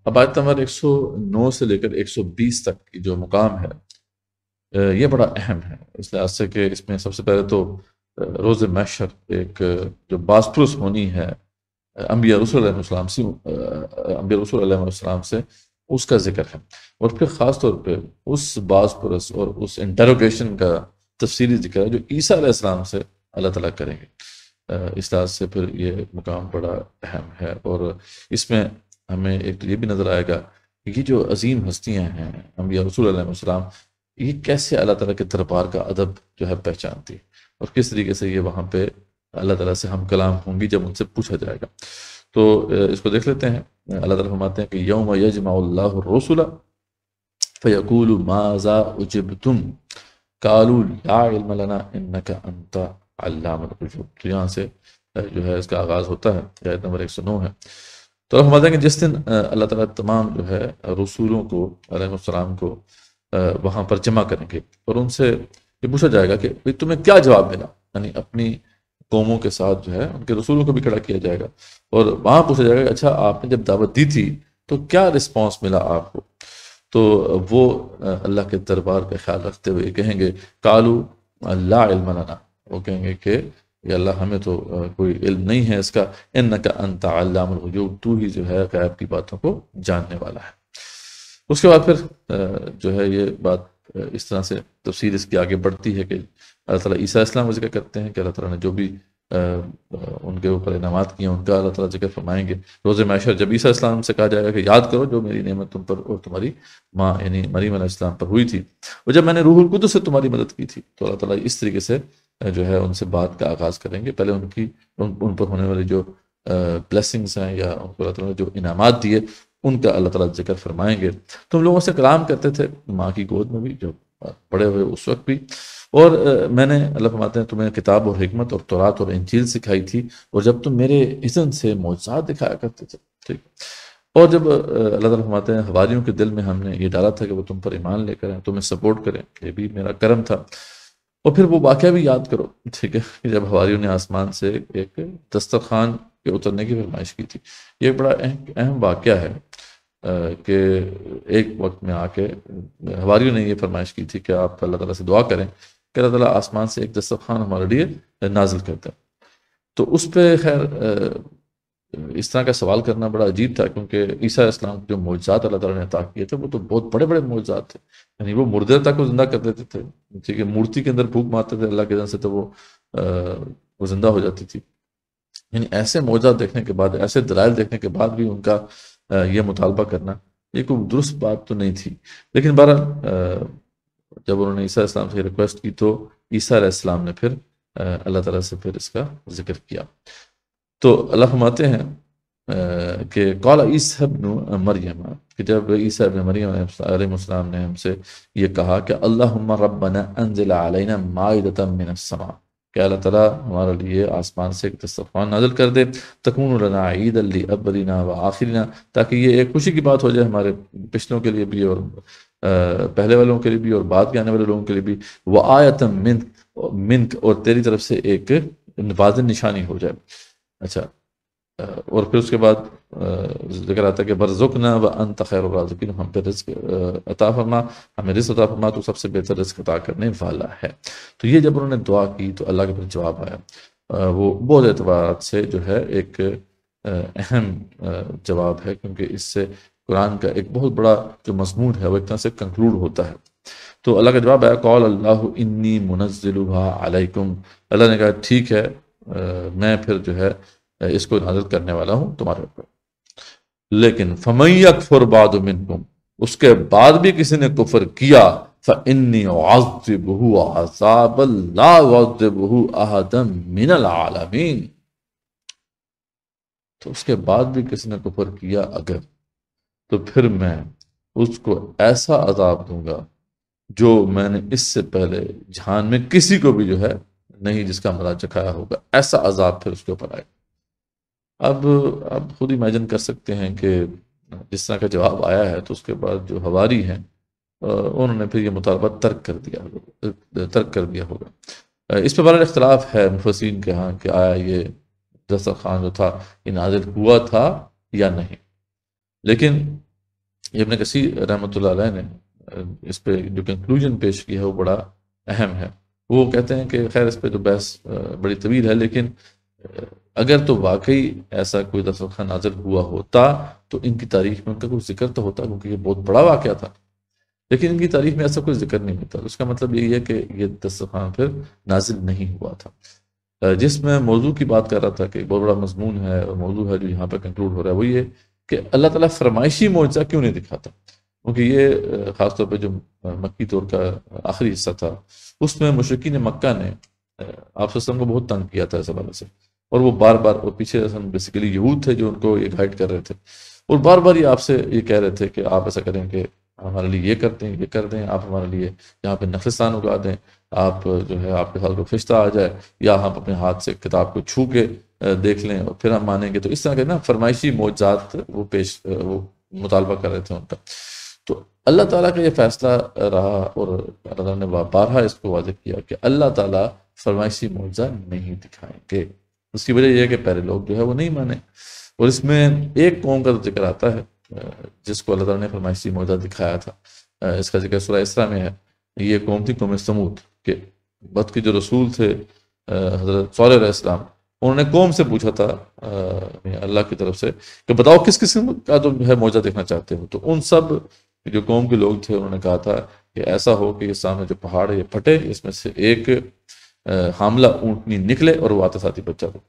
B: اب آیت نمبر 109 سے لے کر 120 تک کی جو مقام ہے یہ بڑا اہم ہے، اس لحاظ سے کہ اس میں سب سے پہلے تو روز محشر ایک جو باز پرس ہونی ہے انبیاء رسول علیہ السلام سے، اس کا ذکر ہے، اور پھر خاص طور پہ اس باز پرس اور اس انٹروگیشن کا تفصیلی ذکر ہے جو عیسیٰ علیہ السلام سے اللہ تعالیٰ کریں گے. اس لحاظ سے پھر یہ مقام بڑا اہم ہے، اور اس میں ہمیں ایک تو یہ بھی نظر آئے گا کہ یہ جو عظیم ہستیاں ہیں انبیاء رسول علیہ السلام، یہ کیسے اللہ تعالیٰ کے دربار کا ادب جو ہے پہچانتی، اور کس طریقے سے یہ وہاں پہ اللہ تعالیٰ سے ہم کلام ہوں گی جب ان سے پوچھا جائے گا. تو اس کو دیکھ لیتے ہیں. اللہ تعالیٰ فرماتے ہیں کہ یوم یجمع اللہ الرسل فیقول ماذا اجبتم قالوا لا علم لنا انک انت علام الغیوب. تو یہاں سے جو ہے اس کا آغاز ہوتا ہے، آیت نمبر 109 ہے. تو اللہ فرماتے ہیں کہ جس دن اللہ تعالیٰ تمام جو ہے رسولوں کو علیہ السلام کو وہاں پر جمع کریں گے اور ان سے یہ پوچھا جائے گا کہ تمہیں کیا جواب ملا، یعنی اپنی قوموں کے ساتھ جو ہے ان کے رسولوں کو بھی کھڑا کیا جائے گا اور وہاں پوچھا جائے گا کہ اچھا آپ نے جب دعوت دی تھی تو کیا رسپانس ملا آپ کو. تو وہ اللہ کے دربار کا خیال رکھتے ہوئے کہیں گے قالوا لا علم لنا، وہ کہیں گے کہ یا اللہ ہمیں تو کوئی علم نہیں ہے اس کا، انک انت علام الغیوب، تو ہی جو ہے غیب کی باتوں کو جاننے والا ہے۔ اس کے بعد پھر جو ہے یہ بات اس طرح سے تفصیل اس کی آگے بڑھتی ہے کہ اللہ تعالیٰ عیسیٰ علیہ السلام کا ذکر کرتے ہیں کہ اللہ تعالیٰ نے جو بھی ان کے اوپر انعامات کیے ہیں ان کا اللہ تعالیٰ ذکر فرمائیں گے روز محشر، جب عیسیٰ علیہ السلام سے کہا جائے گا کہ یاد کرو جو میری نعمت تم پر اور تمہاری ماں یعنی مریم علیہ السلام پر ہوئی تھی، اور جب میں نے روح القدس سے تمہاری مدد کی تھی، تو اللہ تعالیٰ اس طریقے سے جو ہے ان سے بات کا آغاز کریں گے۔ پہلے ان پر ہونے والی جو بلیسنگز ہیں یا ان کو اللہ تعالیٰ نے جو انعامات دیے ان کا اللہ تعالیٰ ذکر فرمائیں گے۔ تم لوگوں سے کلام کرتے تھے ماں کی گود میں بھی، جب بڑے ہوئے اس وقت بھی، اور میں نے اللہ فرماتے ہیں تمہیں کتاب اور حکمت اور تورات اور انجیل سکھائی تھی، اور جب تم میرے اذن سے معجزات دکھایا کرتے تھے، ٹھیک۔ اور جب اللہ تعالیٰ فرماتے ہیں حواریوں کے دل میں ہم نے یہ ڈالا تھا کہ وہ تم پر ایمان لے کر آئیں، تمہیں سپورٹ کریں، یہ بھی میرا کرم تھا۔ اور پھر وہ واقعہ بھی یاد کرو، ٹھیک ہے، کہ جب حواریوں نے آسمان سے ایک دسترخوان کے اترنے کی فرمائش کی تھی۔ یہ بڑا اہم واقعہ ہے کہ ایک وقت میں آ کے حواریوں نے یہ فرمائش کی تھی کہ آپ اللہ تعالیٰ سے دعا کریں کہ اللہ تعالیٰ آسمان سے ایک دسترخوان ہمارے لیے نازل کرتا ہے۔ تو اس پہ خیر اس طرح کا سوال کرنا بڑا عجیب تھا، کیونکہ عیسیٰ علیہ السلام کے جو معجزات اللہ تعالیٰ نے عطا کیے تھے وہ تو بہت بڑے بڑے معجزات تھے، یعنی وہ مردے تک کو زندہ کر دیتے تھے، ٹھیک ہے، مورتی کے اندر پھونک مارتے تھے اللہ کے اذن سے تو وہ زندہ ہو جاتی تھی۔ یعنی ایسے معجزات دیکھنے کے بعد، ایسے دلائل دیکھنے کے بعد بھی ان کا یہ مطالبہ کرنا یہ کوئی درست بات تو نہیں تھی۔ لیکن بہرحال جب انہوں نے عیسیٰ علیہ السلام سے ریکویسٹ کی تو عیسیٰ علیہ السلام نے پھر اللہ تعالیٰ سے پھر اس کا ذکر کیا۔ تو اللہ فرماتے ہیں کہ قال عیسیٰ ابن مریم، کہ جب عیسیٰ ابن مریم علیہ السلام نے ہم سے یہ کہا کہ اللہم ربنا انزل علینا مائدۃ من السماء، کہ اللہ تعالیٰ ہمارے لیے آسمان سے ایک دسترخوان نازل کر دے، تکون لنا عیدا لاولنا وآخرنا، تاکہ یہ ایک خوشی کی بات ہو جائے ہمارے پچھلوں کے لیے بھی اور پہلے والوں کے لیے بھی اور بعد کے آنے والے لوگوں کے لیے بھی، وآیۃ منک، اور تیری طرف سے ایک واضح نشانی ہو جائے۔ اچھا، اور پھر اس کے بعد ذکر آتا ہے کہ برزقنا وانت خیر الرازقین، ہم پہ رزق عطا فرما، ہمیں رزق عطا فرما، تو سب سے بہتر رزق عطا کرنے والا ہے۔ تو یہ جب انہوں نے دعا کی تو اللہ کے پھر جواب آیا، وہ بہت اعتبارات سے جو ہے ایک اہم جواب ہے، کیونکہ اس سے قرآن کا ایک بہت بڑا جو مضمون ہے وہ ایک طرح سے کنکلوڈ ہوتا ہے۔ تو اللہ کا جواب آیا قال اللہ انی منزلها علیکم، اللہ نے کہا ٹھیک ہے میں پھر جو ہے اس کو نازل کرنے والا ہوں تمہارے اوپر، لیکن فمن یکفر بعد منکم، اس کے بعد بھی کسی نے کفر کیا، فانی اعذبہ عذابا لا اعذبہ احدا من العالمین، تو اس کے بعد بھی کسی نے کفر کیا اگر، تو پھر میں اس کو ایسا عذاب دوں گا جو میں نے اس سے پہلے جہان میں کسی کو بھی جو ہے نہیں جس کا مزہ چکھایا ہوگا، ایسا عذاب پھر اس کے اوپر آئے۔ اب آپ خود امیجن کر سکتے ہیں کہ جس طرح کا جواب آیا ہے تو اس کے بعد جو حواری ہیں انہوں نے پھر یہ مطالبہ ترک کر دیا ہوگا۔ اس پہ بڑا اختلاف ہے مفسرین کے ہاں کہ آیا یہ دسترخوان جو تھا یہ نازل ہوا تھا یا نہیں، لیکن ابن کثیر رحمۃ اللہ علیہ نے اس پہ جو کنکلوژن پیش کی ہے وہ بڑا اہم ہے۔ وہ کہتے ہیں کہ خیر اس پہ تو بحث بڑی طویل ہے، لیکن اگر تو واقعی ایسا کوئی دسترخوان نازل ہوا ہوتا تو ان کی تاریخ میں ان کا کوئی ذکر تو ہوتا، کیونکہ یہ بہت بڑا واقعہ تھا، لیکن ان کی تاریخ میں ایسا کوئی ذکر نہیں ہوتا۔ اس کا مطلب یہی ہے کہ یہ دسترخوان پھر نازل نہیں ہوا تھا۔ جس میں موضوع کی بات کر رہا تھا کہ بہت بڑا مضمون ہے اور موضوع ہے جو یہاں پہ کنکلوڈ ہو رہا ہے، وہ یہ کہ اللہ تعالیٰ فرمائشی معجزہ کیوں نہیں دکھاتا، کیونکہ یہ خاص طور پہ جو مکی دور کا آخری حصہ تھا اس میں مشرکین مکہ نے آپ صلی اللہ علیہ وسلم کو بہت تنگ کیا تھا اس حوالے سے، اور وہ بار بار، اور پیچھے بیسیکلی یہود تھے جو ان کو یہ گائیڈ کر رہے تھے، اور بار بار یہ آپ سے یہ کہہ رہے تھے کہ آپ ایسا کریں کہ ہمارے لیے یہ کرتے ہیں، یہ کر دیں، آپ ہمارے لیے یہاں پہ نخلستان اگا دیں، آپ جو ہے آپ کے ساتھ کوئی فرشتہ آ جائے، یا ہم اپنے ہاتھ سے کتاب کو چھو کے دیکھ لیں اور پھر ہم مانیں گے۔ تو اس طرح کے نا فرمائشی معجزات وہ مطالبہ کر رہے تھے ان کا۔ تو اللہ تعالیٰ کا یہ فیصلہ رہا، اور اللہ تعالیٰ نے بارہا اس کو واضح کیا کہ اللہ تعالیٰ فرمائشی معجزہ نہیں دکھائیں گے۔ اس کی وجہ یہ ہے کہ پہلے لوگ جو ہے وہ نہیں مانے، اور اس میں ایک قوم کا ذکر آتا ہے جس کو اللہ تعالیٰ نے فرمائشی معجزہ دکھایا تھا۔ اس کا ذکر سورہ اسراء میں ہے۔ یہ قوم تھی قوم سمود، کہ وقت کے جو رسول تھے حضرت صالح علیہ السلام، انہوں نے قوم سے پوچھا تھا اللہ کی طرف سے کہ بتاؤ کس قسم کا تم جو ہے معجزہ دیکھنا چاہتے ہو، تو ان سب جو قوم کے لوگ تھے انہوں نے کہا تھا کہ ایسا ہو کہ یہ سامنے جو پہاڑ ہے یہ پھٹے، اس میں سے ایک حاملہ اونٹنی نکلے اور وہ آتے ساتھ ہی بچہ ہو،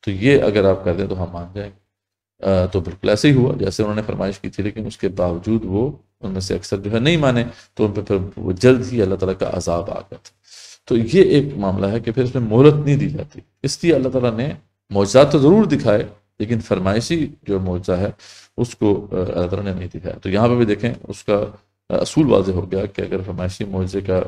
B: تو یہ اگر آپ کر دیں تو ہم مان جائیں گے۔ تو بالکل ایسے ہی ہوا جیسے انہوں نے فرمائش کی تھی، لیکن اس کے باوجود وہ ان میں سے اکثر جو ہے نہیں مانے، تو ان پہ پھر وہ جلد ہی اللہ تعالیٰ کا عذاب آ گیا تھا۔ تو یہ ایک معاملہ ہے کہ پھر اس میں مہلت نہیں دی جاتی، اس لیے اللہ تعالیٰ نے معجزات تو ضرور دکھائے، لیکن فرمائشی جو معجزہ ہے اس کو اللہ تعالیٰ نے نہیں دکھایا۔ تو یہاں پہ بھی دیکھیں اس کا اصول واضح ہو گیا کہ اگر فرمائشی معجزے کا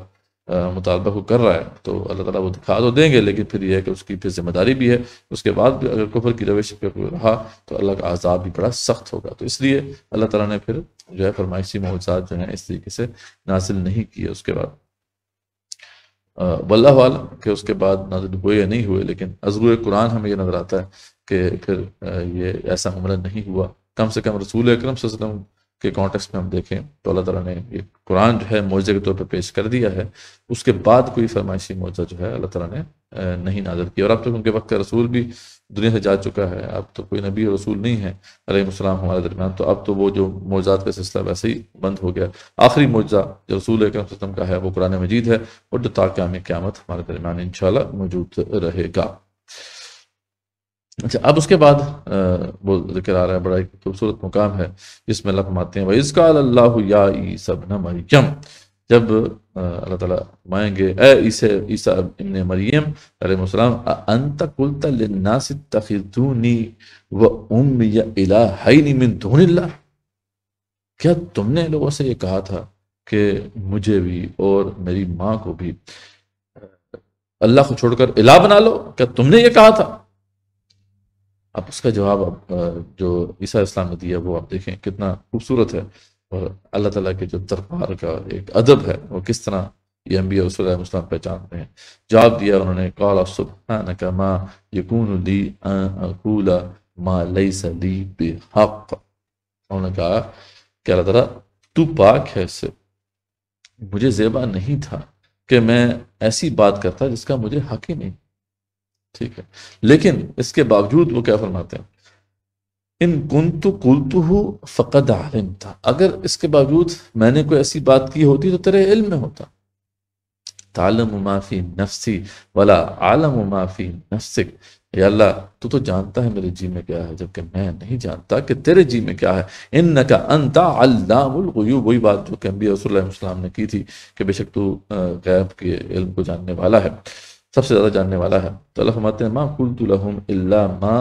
B: مطالبہ کو کر رہا ہے تو اللہ تعالیٰ وہ دکھا تو دیں گے، لیکن پھر یہ ہے کہ اس کی پھر ذمہ داری بھی ہے، اس کے بعد بھی اگر کفر کی روش پہ رہا تو اللہ کا عذاب بھی بڑا سخت ہوگا۔ تو اس لیے اللہ تعالیٰ نے پھر جو ہے فرمائشی معجزات جو ہیں اس طریقے سے نازل نہیں کیے اس کے بعد۔ واللہ عالم کہ اس کے بعد نازل ہوئے یا نہیں ہوئے، لیکن عذر قرآن ہمیں یہ نظر آتا ہے کہ پھر یہ ایسا معاملہ نہیں ہوا۔ کم سے کم رسول اکرم صلی اللہ علیہ وسلم کے کانٹیکسٹ میں ہم دیکھیں تو اللہ تعالیٰ نے یہ قرآن جو ہے معجزے کے طور پہ پیش کر دیا ہے، اس کے بعد کوئی فرمائشی معجزہ جو ہے اللہ تعالیٰ نے نہیں نازل کیا۔ اور اب تک ان کے وقت کا رسول بھی دنیا سے جا چکا ہے، اب تو کوئی نبی اور رسول نہیں ہے علیہ السلام ہمارے درمیان، تو اب تو وہ جو معجزات کا سلسلہ ویسے ہی بند ہو گیا۔ آخری معجزہ جو رسول اکرم صلی اللہ علیہ وسلم کا ہے وہ قرآن مجید ہے، اور جو تا قیام قیامت ہمارے درمیان انشاءاللہ موجود رہے گا۔ اچھا، اب اس کے بعد وہ ذکر آ رہا ہے، بڑا ایک خوبصورت مقام ہے جس میں اللہ فرماتے ہیں وَإِذْ قَالَ اللَّهُ يَا عِيسَى ابْنَ مَرْيَمَ، جب اللہ تعالیٰ فرمائیں گے اے عیسیٰ ابن مریم علیہ السلام أَأَنْتَ قُلْتَ لِلنَّاسِ اتَّخِذُونِي وَأُمِّيَ إِلَٰهَيْنِ مِن دُونِ اللَّهِ، کیا تم نے لوگوں سے یہ کہا تھا کہ مجھے بھی اور میری ماں کو بھی اللہ کو چھوڑ کر الہ بنا لو، کیا تم نے یہ کہا تھا؟ اب اس کا جواب جو عیسیٰ علیہ السلام نے دیا وہ آپ دیکھیں کتنا خوبصورت ہے، اور اللہ تعالیٰ کے جو دربار کا ایک ادب ہے وہ کس طرح یہ انبیاء رسول اللہ علیہ وسلم پہچانتے ہیں۔ جواب دیا انہوں نے قال سبحانک ما یکون لی ان اقول ما لیس لی بحق، انہوں نے کہا کہ اللہ تعالیٰ تو پاک ہے، سے مجھے زیبا نہیں تھا کہ میں ایسی بات کرتا جس کا مجھے حق ہی نہیں، ٹھیک ہے، لیکن اس کے باوجود وہ کیا فرماتے ہیں ان کنت قلتہ فقد علمت، اگر اس کے باوجود میں نے کوئی ایسی بات کی ہوتی تو تیرے علم میں ہوتا، تعلم ما فی نفسی ولا عالم ما فی نفسک، یا اللہ تو جانتا ہے میرے جی میں کیا ہے جبکہ میں نہیں جانتا کہ تیرے جی میں کیا ہے، انک انت علام الغیوب، وہی بات جو کہ انبیاء رسول اللہ علیہ وسلم نے کی تھی کہ بے شک تو غیب کے علم کو جاننے والا ہے، سب سے زیادہ جاننے والا ہے۔ تو اللہ فرماتے ہیں ما قلت لهم الا ما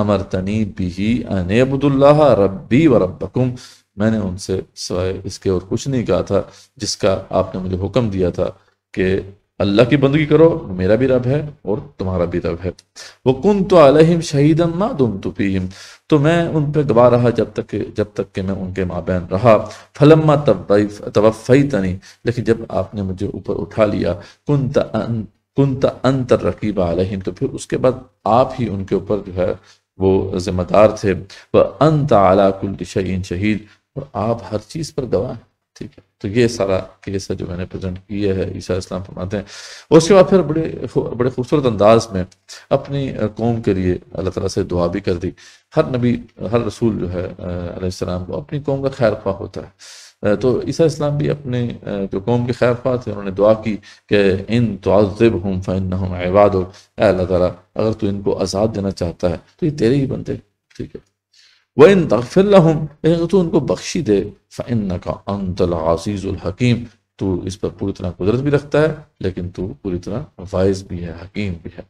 B: امرتنی به ان اعبدوا اللہ ربی وربکم، میں نے ان سے سوائے اس کے اور کچھ نہیں کہا تھا جس کا آپ نے مجھے حکم دیا تھا کہ اللہ کی بندگی کرو، میرا بھی رب ہے اور تمہارا بھی رب ہے۔ وَكُنْتُ عَلَيْهِمْ شَهِيدًا مَا دُمْتُ فِيهِمْ، تو میں ان پہ گواہ رہا جب تک کہ میں ان کے مابین رہا۔ فَلَمَّا تَوَفَّيْتَنِي، لیکن جب آپ نے مجھے اوپر اٹھا لیا، كُنْتَ أَنْتَ الرَّقِيبَ عَلَيْهِمْ، تو پھر اس کے بعد آپ ہی ان کے اوپر جو ہے وہ ذمہ دار تھے۔ وَأَنْتَ عَلَى كُلِّ شَيْءٍ شَهِيدٌ، اور آپ ہر چیز پر گواہ ہیں، ٹھیک ہے۔ تو یہ سارا کیس ہے جو میں نے پریزنٹ کیا ہے، عیسیٰ علیہ السلام فرماتے ہیں۔ اور اس کے بعد پھر بڑے خوبصورت انداز میں اپنی قوم کے لیے اللہ تعالیٰ سے دعا بھی کر دی۔ ہر نبی، ہر رسول جو ہے علیہ السلام کو اپنی قوم کا خیر خواہ ہوتا ہے، تو عیسیٰ علیہ السلام بھی اپنے جو قوم کے خیر خواہ تھے، انہوں نے دعا کی کہ ان تعذبہم فانہم عبادک، اے اللہ تعالیٰ اگر تو ان کو عذاب دینا چاہتا ہے تو یہ تیرے ہی بندے، ٹھیک ہے۔ وَإِن تَغْفِرْ لَهُمْ، اگر تو ان کو بخشی دے، فَإِنَّكَ أَنْتَ الْعَزِيزُ الْحَكِيمُ، تو اس پر پوری طرح قدرت بھی رکھتا ہے لیکن تو پوری طرح واعظ بھی ہے، حکیم بھی ہے۔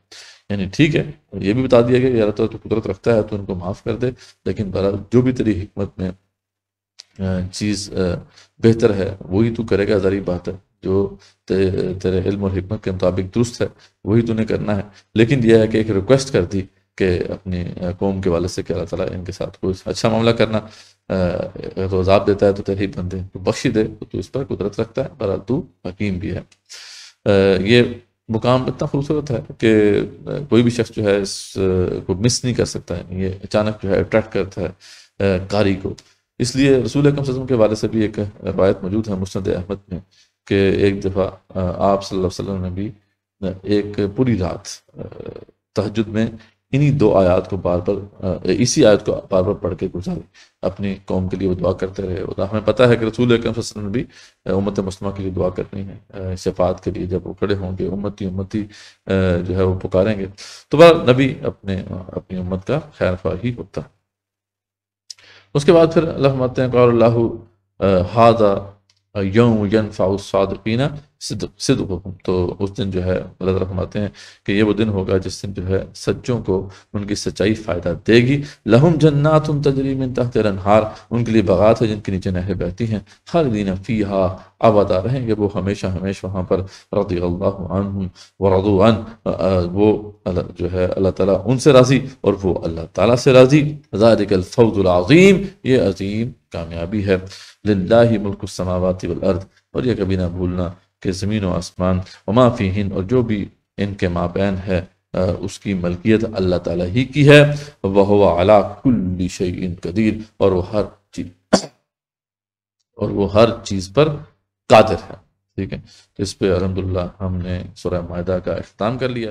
B: یعنی ٹھیک ہے، یہ بھی بتا دیا گیا کہ اللہ تعالیٰ تو قدرت رکھتا ہے تو ان کو معاف کر دے، لیکن جو بھی تیری حکمت میں چیز بہتر ہے وہی تو کرے گا، ظاہری بات ہے، جو تیرے علم اور حکمت کے مطابق درست ہے وہی تو نے کرنا ہے۔ لیکن یہ ہے کہ ایک ریکویسٹ کر دی کہ اپنی قوم کے والد سے کہ اللہ تعالیٰ ان کے ساتھ کوئی اچھا معاملہ کرنا، اگر تو عذاب دیتا ہے تو تیرے ہی بندے، تو بخشی دے تو اس پر قدرت رکھتا ہے، بہرحال تو حکیم بھی ہے۔ یہ مقام اتنا خوبصورت ہے کہ کوئی بھی شخص جو ہے اس کو مس نہیں کر سکتا ہے، یہ اچانک جو ہے اٹریکٹ کرتا ہے قاری کو۔ اس لیے رسول اکرم صلی اللہ علیہ وسلم کے والد سے بھی ایک روایت موجود ہے مسند احمد میں کہ ایک دفعہ آپ صلی اللہ علیہ وسلم نے بھی ایک پوری رات تہجد میں انہی دو آیات کو بار بار اسی آیت کو بار بار پڑھ کے گزارے، اپنی قوم کے لیے وہ دعا کرتے رہے۔ اور ہمیں پتہ ہے کہ رسول اکرم صلی اللہ علیہ وسلم نے بھی امت مسلمہ کے لیے دعا کرنی ہے، شفاعت کے لیے جب وہ کھڑے ہوں گے، امتی امتی جو ہے وہ پکاریں گے، تو نبی اپنی امت کا خیر خواہ ہی ہوتا۔ اس کے بعد پھر اللہ فرماتے ہیں قال اللہ ھذا یوم ینفع الصادقین صدقہم، تو اس دن جو ہے اللہ تعالیٰ فرماتے ہیں کہ یہ وہ دن ہوگا جس دن جو ہے سچوں کو ان کی سچائی فائدہ دے گی۔ لہم جنات تجری من تحت الانہار، ان کے لیے باغات ہیں جن کے نیچے نہریں بہتی ہیں، خالدین فیہا، آبادہ رہیں گے وہ ہمیشہ ہمیشہ وہاں پر، رضی اللہ عنہم ورضوا عنہ، وہ جو ہے اللہ تعالیٰ ان سے راضی اور وہ اللہ تعالیٰ سے راضی۔ ذالک الفوز العظیم، یہ عظیم کامیابی ہے۔ للہ ملک السماوات والارض، اور یہ کبھی نہ بھولنا کہ زمین و آسمان، وما فیہن، اور جو بھی ان کے مابین ہے، اس کی ملکیت اللہ تعالیٰ ہی کی ہے۔ وہو علی کل شیء قدیر، اور وہ ہر چیز پر قادر ہے۔ ٹھیک ہے، تو اس پہ الحمدللہ ہم نے سورہ مائدہ کا اختتام کر لیا۔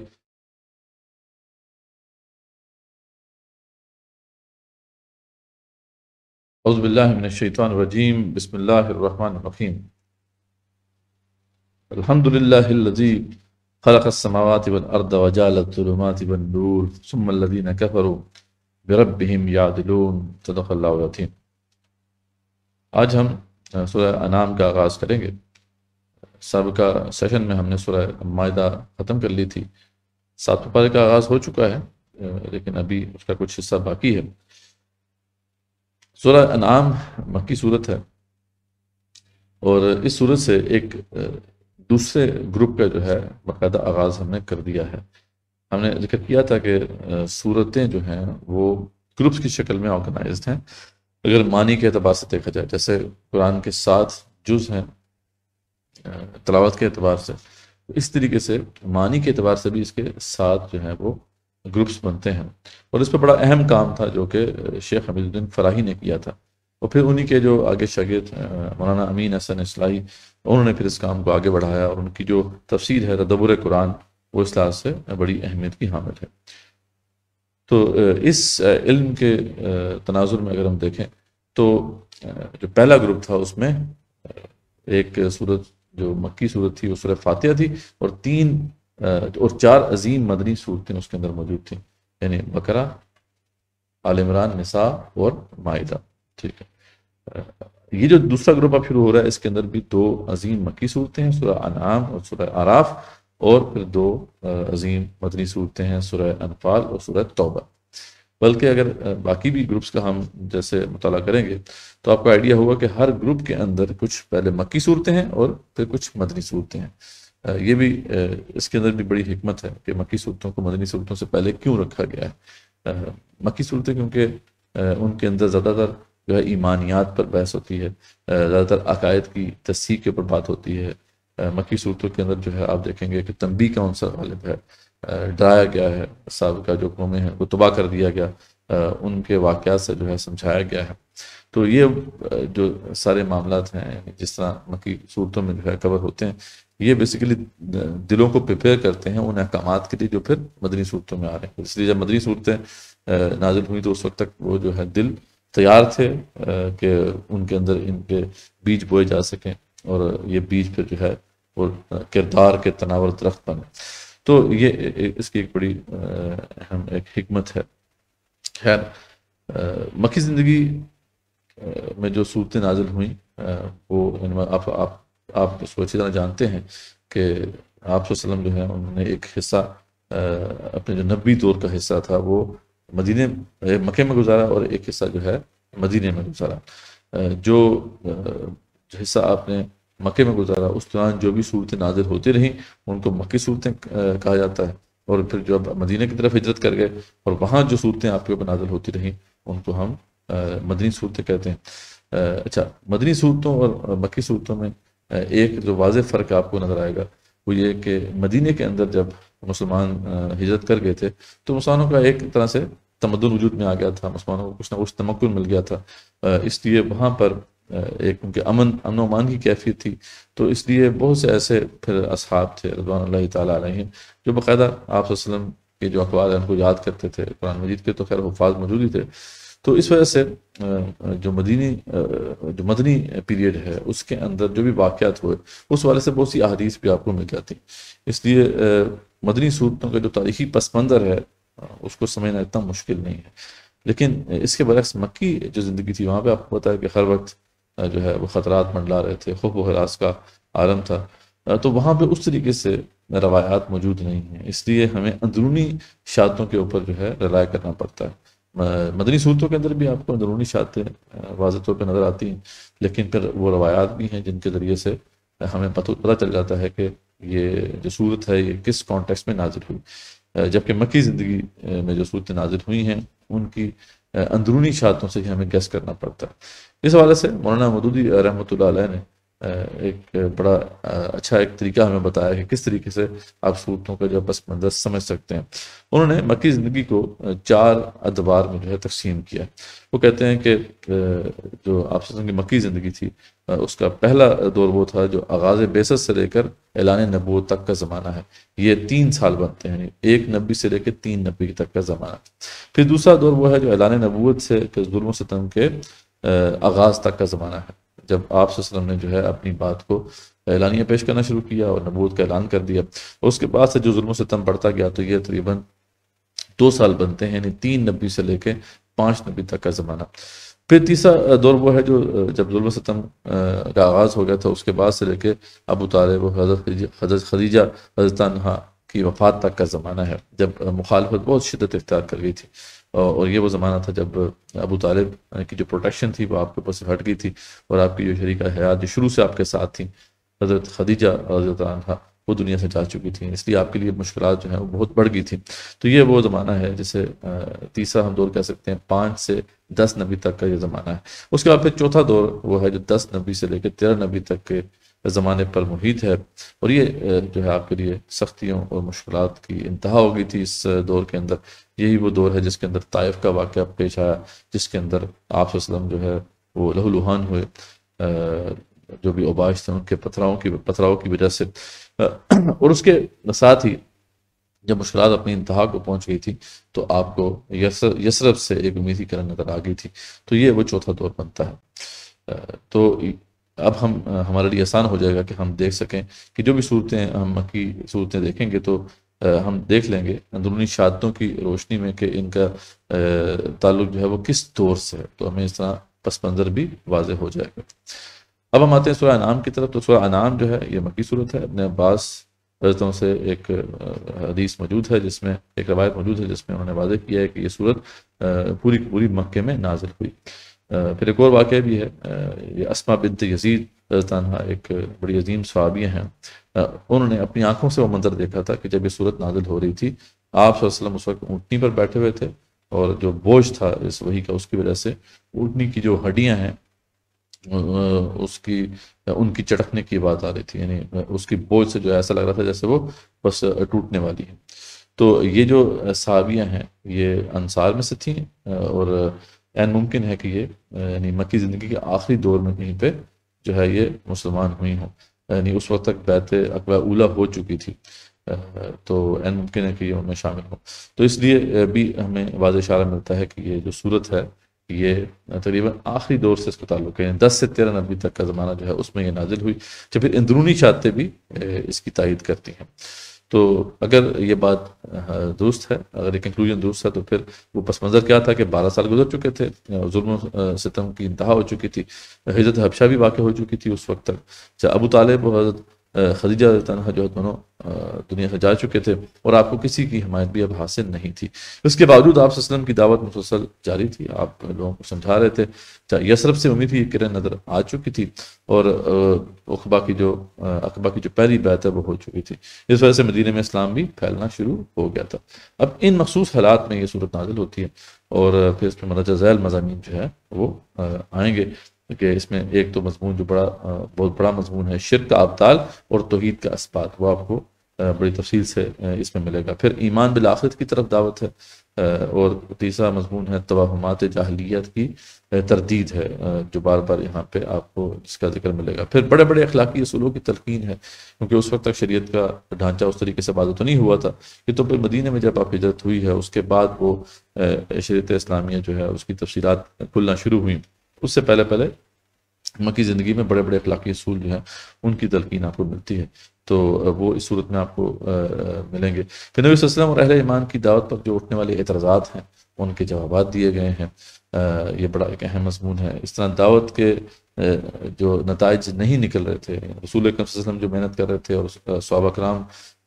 B: اعوذ باللہ من الشیطان الرجیم، بسم اللہ الرحمن الرحیم۔ الحمد للہ الذی خلق السماوات والارض وجعل الظلمات والنور ثم الذین کفروا بربہم یعدلون، صدق اللہ العظیم۔ آج ہم سورہ انعام کا آغاز کریں گے۔ سابقہ سیشن میں ہم نے سورہ مائدہ ختم کر لی تھی، 7 پارے کا آغاز ہو چکا ہے، لیکن ابھی اس کا کچھ حصہ باقی ہے۔ سورہ انعام مکی صورت ہے، اور اس صورت سے ایک دوسرے گروپ کا جو ہے باقاعدہ آغاز ہم نے کر دیا ہے۔ ہم نے ذکر کیا تھا کہ صورتیں جو ہیں وہ گروپس کی شکل میں آرگنائزڈ ہیں، اگر معنی کے اعتبار سے دیکھا جائے، جیسے قرآن کے 7 جز ہیں تلاوت کے اعتبار سے، اس طریقے سے معنی کے اعتبار سے بھی اس کے 7 جو ہیں وہ گروپس بنتے ہیں۔ اور اس پہ بڑا اہم کام تھا جو کہ شیخ حمید الدین فراہی نے کیا تھا، اور پھر انہی کے جو آگے شاگرد مولانا امین حسن اصلاحی، انہوں نے پھر اس کام کو آگے بڑھایا، اور ان کی جو تفسیر ہے تدبر قرآن، وہ اس لحاظ سے بڑی اہمیت کی حامل ہے۔ تو اس علم کے تناظر میں اگر ہم دیکھیں تو جو پہلا گروپ تھا اس میں ایک صورت جو مکی صورت تھی وہ سورہ فاتحہ تھی، اور 4 عظیم مدنی صورتیں اس کے اندر موجود تھیں، یعنی بقرہ، آل عمران، نساء اور مائدہ۔ ٹھیک ہے، یہ جو دوسرا گروپ اب شروع ہو رہا ہے، اس کے اندر بھی 2 عظیم مکی صورتیں ہیں، سورہ انعام اور سورہ اعراف، اور پھر 2 عظیم مدنی صورتیں ہیں، سورہ انفال اور سورہ توبہ۔ بلکہ اگر باقی بھی گروپس کا ہم جیسے مطالعہ کریں گے تو آپ کو آئیڈیا ہوگا کہ ہر گروپ کے اندر کچھ پہلے مکی صورتیں ہیں اور پھر کچھ مدنی صورتیں ہیں۔ یہ بھی اس کے اندر بھی بڑی حکمت ہے کہ مکی صورتوں کو مدنی صورتوں سے پہلے کیوں رکھا گیا ہے۔ مکی صورتیں کیونکہ ان کے اندر زیادہ تر جو ہے ایمانیات پر بحث ہوتی ہے، زیادہ تر عقائد کی تصحیح کے اوپر بات ہوتی ہے۔ مکی صورتوں کے اندر جو ہے آپ دیکھیں گے کہ تنبیہ کا عنصر غالب ہے، ڈرایا گیا ہے، سابقہ جو قومیں ہیں وہ تباہ کر دیا گیا، ان کے واقعات سے جو ہے سمجھایا گیا ہے۔ تو یہ جو سارے معاملات ہیں جس طرح مکی صورتوں میں جو ہے کور ہوتے ہیں، یہ بیسیکلی دلوں کو پریپیئر کرتے ہیں ان احکامات کے لیے جو پھر مدنی صورتوں میں آ رہے ہیں۔ اس لیے جب مدنی صورتیں نازل ہوئی تو اس وقت تک وہ جو ہے دل تیار تھے کہ ان کے اندر ان کے بیج بوئے جا سکیں، اور یہ بیج پھر جو ہے وہ کردار کے تناور درخت بنے۔ تو یہ اس کی ایک بڑی اہم ایک حکمت ہے۔ خیر، مکی زندگی میں جو صورتیں نازل ہوئیں وہ آپ اس کو اچھی طرح جانتے ہیں کہ آپ صلی اللہ علیہ وسلم جو ہے انہوں نے ایک حصہ اپنے جو نبی دور کا حصہ تھا وہ مکے میں گزارا، اور ایک حصہ جو ہے مدینے میں گزارا۔ جو حصہ آپ نے مکے میں گزارا اس دوران جو بھی صورتیں نازل ہوتی رہیں ان کو مکی صورتیں کہا جاتا ہے، اور پھر جو اب مدینے کی طرف ہجرت کر گئے اور وہاں جو صورتیں آپ کے اوپر نازل ہوتی رہیں ان کو ہم مدنی صورتیں کہتے ہیں۔ اچھا، مدنی صورتوں اور مکی صورتوں میں ایک جو واضح فرق آپ کو نظر آئے گا وہ یہ کہ مدینے کے اندر جب مسلمان ہجرت کر گئے تھے تو مسلمانوں کا ایک طرح سے تمدن وجود میں آ گیا تھا، مسلمانوں کو کچھ نہ کچھ تمکن مل گیا تھا، اس لیے وہاں پر ایک ان کے امن و امان کی کیفیت تھی. تو اس لیے بہت سے ایسے پھر اصحاب تھے رضوان اللہ تعالیٰ علیہم جو باقاعدہ آپ صلی اللہ علیہ وسلم کے جو اقوال ہیں ان کو یاد کرتے تھے. قرآن مجید کے تو خیر حفاظ موجود ہی تھے. تو اس وجہ سے جو مدنی پیریڈ ہے اس کے اندر جو بھی واقعات ہوئے اس والے سے بہت سی احادیث بھی آپ کو مل جاتی. اس لیے مدنی صورتوں کا جو تاریخی پس منظر ہے اس کو سمجھنا اتنا مشکل نہیں ہے. لیکن اس کے برعکس مکی جو زندگی تھی وہاں پہ آپ کو پتا ہے کہ ہر وقت جو ہے وہ خطرات منڈلا رہے تھے، خوف و ہراس کا عالم تھا. تو وہاں پہ اس طریقے سے روایات موجود نہیں ہیں. اس لیے ہمیں اندرونی شاتوں کے اوپر جو ہے رلائے کرنا پڑتا ہے. مدنی صورتوں کے اندر بھی آپ کو اندرونی شاتیں واضح طور پہ نظر آتی ہیں، لیکن پھر وہ روایات بھی ہیں جن کے ذریعے سے ہمیں پتہ چل جاتا ہے کہ یہ جو صورت ہے یہ کس کانٹیکسٹ میں نازل ہوئی. جبکہ مکی زندگی میں جو صورتیں نازل ہوئی ہیں ان کی اندرونی شاتوں سے ہی ہمیں گیس کرنا پڑتا ہے. اس حوالے سے مولانا مودودی رحمۃ اللہ علیہ نے ایک بڑا اچھا ایک طریقہ ہمیں بتایا کہ کس طریقے سے آپ صورتوں کا جو پس منظر سمجھ سکتے ہیں. انہوں نے مکی زندگی کو 4 ادوار میں جو ہے تقسیم کیا. وہ کہتے ہیں کہ جو آپ سے کی مکی زندگی تھی اس کا پہلا دور وہ تھا جو آغاز بعثت سے لے کر اعلان نبوت تک کا زمانہ ہے. یہ 3 سال بنتے ہیں، یعنی 1 نبی سے لے کے 3 نبی تک کا زمانہ. پھر دوسرا دور وہ ہے جو اعلان نبوت سے ظلم و ستم کے آغاز تک کا زمانہ ہے، جب آپ صلی اللہ علیہ وسلم نے جو ہے اپنی بات کو اعلانیہ پیش کرنا شروع کیا اور نبوت کا اعلان کر دیا. اس کے بعد سے جو ظلم و ستم بڑھتا گیا تو یہ تقریباً 2 سال بنتے ہیں، یعنی 3 نبی سے لے کے 5 نبی تک کا زمانہ. پھر تیسرا دور وہ ہے جو جب ظلم و ستم کا آغاز ہو گیا تھا اس کے بعد سے لے کے ابو طالب و حضرت خدیجہ حضرت عنہا کی وفات تک کا زمانہ ہے، جب مخالفت بہت شدت اختیار کر گئی تھی. اور یہ وہ زمانہ تھا جب ابو طالب کی جو پروٹیکشن تھی وہ آپ کے اوپر سے ہٹ گئی تھی، اور آپ کی جو شریکہ حیات جو شروع سے آپ کے ساتھ تھیں حضرت خدیجہ حضرت عنہا وہ دنیا سے جا چکی تھیں. اس لیے آپ کے لیے مشکلات جو ہیں وہ بہت بڑھ گئی تھیں. تو یہ وہ زمانہ ہے جسے تیسرا ہم دور کہہ سکتے ہیں. 5 سے 10 نبی تک کا یہ زمانہ ہے. اس کے بعد پھر چوتھا دور وہ ہے جو 10 نبی سے لے کے 13 نبی تک کے زمانے پر محیط ہے، اور یہ جو ہے آپ کے لیے سختیوں اور مشکلات کی انتہا ہو گئی تھی اس دور کے اندر. یہی وہ دور ہے جس کے اندر طائف کا واقعہ پیش آیا، جس کے اندر آپ صلی اللہ علیہ وسلم جو ہے وہ لہو لہان ہوئے، جو بھی اوباش تھے ان کے پتھراؤں کی وجہ سے. اور اس کے ساتھ ہی جب مشکلات اپنی انتہا کو پہنچ گئی تھی تو آپ کو یثرب سے ایک امید کی کرن نظر آ گئی تھی. تو یہ وہ چوتھا دور بنتا ہے. تو اب ہمارے لیے آسان ہو جائے گا کہ ہم دیکھ سکیں کہ جو بھی صورتیں ہم مکی صورتیں دیکھیں گے تو ہم دیکھ لیں گے اندرونی شہادتوں کی روشنی میں کہ ان کا تعلق جو ہے وہ کس دور سے ہے. تو ہمیں اس طرح پس منظر بھی واضح ہو جائے گا. اب ہم آتے ہیں سورہ انعام کی طرف. تو سورہ انعام جو ہے یہ مکی صورت ہے. ابن عباس حضرتوں سے ایک حدیث موجود ہے جس میں ایک روایت موجود ہے جس میں انہوں نے واضح کیا ہے کہ یہ صورت پوری کی پوری مکے میں نازل ہوئی. پھر ایک اور واقعہ بھی ہے. یہ اسماء بنت یزید حضرت عنہا ایک بڑی عظیم صحابیہ ہیں. انہوں نے اپنی آنکھوں سے وہ منظر دیکھا تھا کہ جب یہ صورت نازل ہو رہی تھی آپ صلی اللہ علیہ وسلم اس وقت اونٹنی پر بیٹھے ہوئے تھے، اور جو بوجھ تھا اس وحی کا اس کی وجہ سے اونٹنی کی جو ہڈیاں ہیں ان کی چٹکنے کی آواز آ رہی تھی، یعنی اس کی بوجھ سے جو ایسا لگ رہا تھا جیسے وہ بس ٹوٹنے والی ہے. تو یہ جو صحابیاں ہیں یہ انصار میں سے تھیں، اور این ممکن ہے کہ یہ یعنی مکی زندگی کے آخری دور میں کہیں پہ جو ہے یہ مسلمان ہوئی ہوں، یعنی اس وقت تک بیعت عقبہ اولیٰ ہو چکی تھی. تو این ممکن ہے کہ یہ ان میں شامل ہوں. تو اس لیے بھی ہمیں واضح اشارہ ملتا ہے کہ یہ جو صورت ہے یہ تقریباً آخری دور سے اس کا تعلق ہے، یعنی 10 سے 13 نبی تک کا زمانہ جو ہے اس میں یہ نازل ہوئی. جب پھر اندرونی شہادتیں بھی اس کی تائید کرتی ہیں. تو اگر یہ بات درست ہے، اگر یہ کنکلوژن درست ہے، تو پھر وہ پس منظر کیا تھا کہ 12 سال گزر چکے تھے، ظلم و ستم کی انتہا ہو چکی تھی، ہجرت حبشہ بھی واقع ہو چکی تھی اس وقت تک. جب ابو طالب و حضرت خدیجہ رضی اللہ عنہا جو دونوں دنیا سے جا چکے تھے اور آپ کو کسی کی حمایت بھی اب حاصل نہیں تھی. اس کے باوجود آپ صلی اللہ علیہ وسلم کی دعوت مسلسل جاری تھی. آپ لوگوں کو سمجھا رہے تھے. یثرب سے امید ہی کرن نظر آ چکی تھی، اور عقبہ کی جو پہلی بیعت ہے وہ ہو چکی تھی. اس وجہ سے مدینہ میں اسلام بھی پھیلنا شروع ہو گیا تھا. اب ان مخصوص حالات میں یہ صورت نازل ہوتی ہے، اور پھر اس میں مندرجہ ذیل مضامین جو ہے وہ آئیں گے کہ اس میں ایک تو مضمون جو بہت بڑا مضمون ہے شرک کا ابطال اور توحید کا اثبات، وہ آپ کو بڑی تفصیل سے اس میں ملے گا. پھر ایمان بالآخرت کی طرف دعوت ہے، اور تیسرا مضمون ہے توہمات جاہلیت کی تردید ہے، جو بار بار یہاں پہ آپ کو اس کا ذکر ملے گا۔ پھر بڑے بڑے اخلاقی اصولوں کی تلقین ہے، کیونکہ اس وقت تک شریعت کا ڈھانچہ اس طریقے سے واضح تو نہیں ہوا تھا، یہ تو پھر مدینہ میں جب آپ ہجرت ہوئی ہے اس کے بعد وہ شریعت اسلامیہ جو ہے اس کی تفصیلات کھلنا شروع ہوئیں۔ اس سے پہلے مکی زندگی میں بڑے بڑے اخلاقی اصول جو ہیں ان کی تلقین آپ کو ملتی ہے، تو وہ اس صورت میں آپ کو ملیں گے۔ پھر نبی صلی اللہ علیہ وسلم اور اہل ایمان کی دعوت پر جو اٹھنے والے اعتراضات ہیں ان کے جوابات دیے گئے ہیں، یہ بڑا ایک اہم مضمون ہے۔ اس طرح دعوت کے جو نتائج نہیں نکل رہے تھے، رسول اکرم صلی اللہ علیہ وسلم جو محنت کر رہے تھے اور صحابہ کرام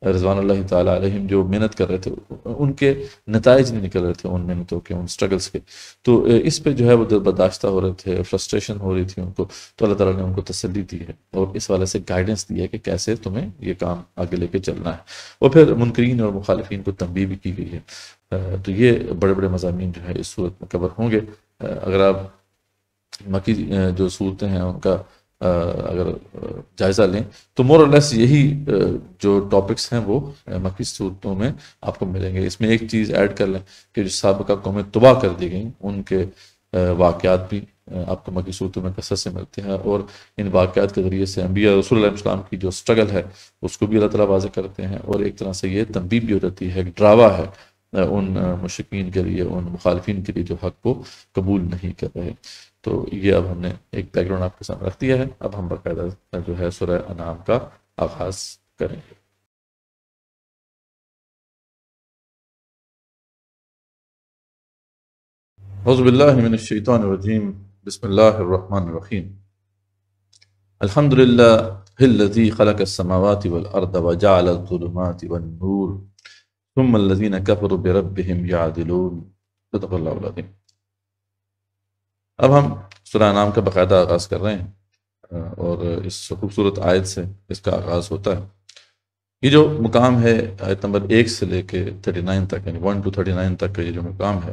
B: رضوان اللہ تعالیٰ علیہم جو محنت کر رہے تھے، ان کے نتائج نہیں نکل رہے تھے ان محنتوں کے، ان سٹرگلز کے، تو اس پہ جو ہے وہ دل برداشتہ ہو رہے تھے، فرسٹریشن ہو رہی تھی ان کو، تو اللہ تعالیٰ نے ان کو تسلی دی ہے اور اس والے سے گائیڈنس دی ہے کہ کیسے تمہیں یہ کام آگے لے کے چلنا ہے۔ اور پھر منکرین اور مخالفین کو تنبیہ بھی کی گئی ہے۔ تو یہ بڑے بڑے مضامین جو ہے اس صورت میں کور ہوں گے۔ اگر آپ مکی جو صورتیں ہیں ان کا اگر جائزہ لیں تو مور اور لیس یہی جو ٹاپکس ہیں وہ مکی صورتوں میں آپ کو ملیں گے۔ اس میں ایک چیز ایڈ کر لیں کہ جو سابقہ قومیں تباہ کر دی گئیں ان کے واقعات بھی آپ کو مکی صورتوں میں کثرت سے ملتے ہیں، اور ان واقعات کے ذریعے سے انبیاء رسول اللہ علیہ وسلم کی جو سٹرگل ہے اس کو بھی اللہ تعالیٰ واضح کرتے ہیں، اور ایک طرح سے یہ تنبیہ بھی ہو جاتی ہے، ایک ڈراوا ہے ان مشرکین کے لیے، ان مخالفین کے لیے جو حق کو قبول نہیں کر رہے۔ تو یہ اب ہم نے ایک بیک گراؤنڈ آپ کے سامنے رکھ دیا ہے، اب ہم باقاعدہ جو ہے سورہ انعام کا آغاز کریں گے۔ اعوذ باللہ من الشیطان الرجیم، بسم اللہ الرحمن الرحیم۔ الحمد للہ الذی خلق السماوات والارض وجعل الظلمات والنور ثم الذین کفروا بربہم یعدلون۔ صدق اللہ العظیم۔ اب ہم سورہ انعام کا باقاعدہ آغاز کر رہے ہیں، اور اس خوبصورت آیت سے اس کا آغاز ہوتا ہے۔ یہ جو مقام ہے آیت نمبر 1 سے لے کے 39 تک، یعنی 1 to 39 تک کا یہ جو مقام ہے،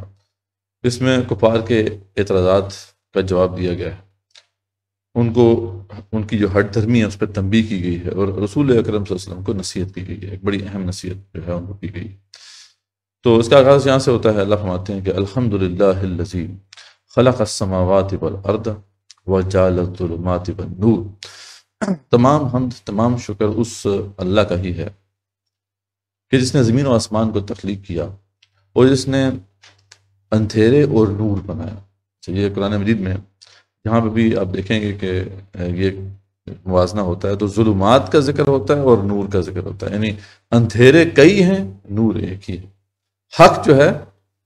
B: اس میں کفار کے اعتراضات کا جواب دیا گیا ہے، ان کو ان کی جو ہٹ دھرمی ہے اس پہ تنبیہ کی گئی ہے، اور رسول اکرم صلی اللہ علیہ وسلم کو نصیحت کی گئی ہے، ایک بڑی اہم نصیحت جو ہے ان کو کی گئی ہے۔ تو اس کا آغاز یہاں سے ہوتا ہے، اللہ فرماتے ہیں کہ الحمدللہ الذی خلق السماوات والارض وجعل الظلمات والنور۔ تمام حمد، تمام شکر اس اللہ کا ہی ہے کہ جس نے زمین و آسمان کو تخلیق کیا اور جس نے اندھیرے اور نور بنایا۔ یہ قرآن مجید میں یہاں پہ بھی آپ دیکھیں گے کہ یہ موازنہ ہوتا ہے، تو ظلمات کا ذکر ہوتا ہے اور نور کا ذکر ہوتا ہے، یعنی اندھیرے کئی ہیں، نور ایک ہی ہے۔ حق جو ہے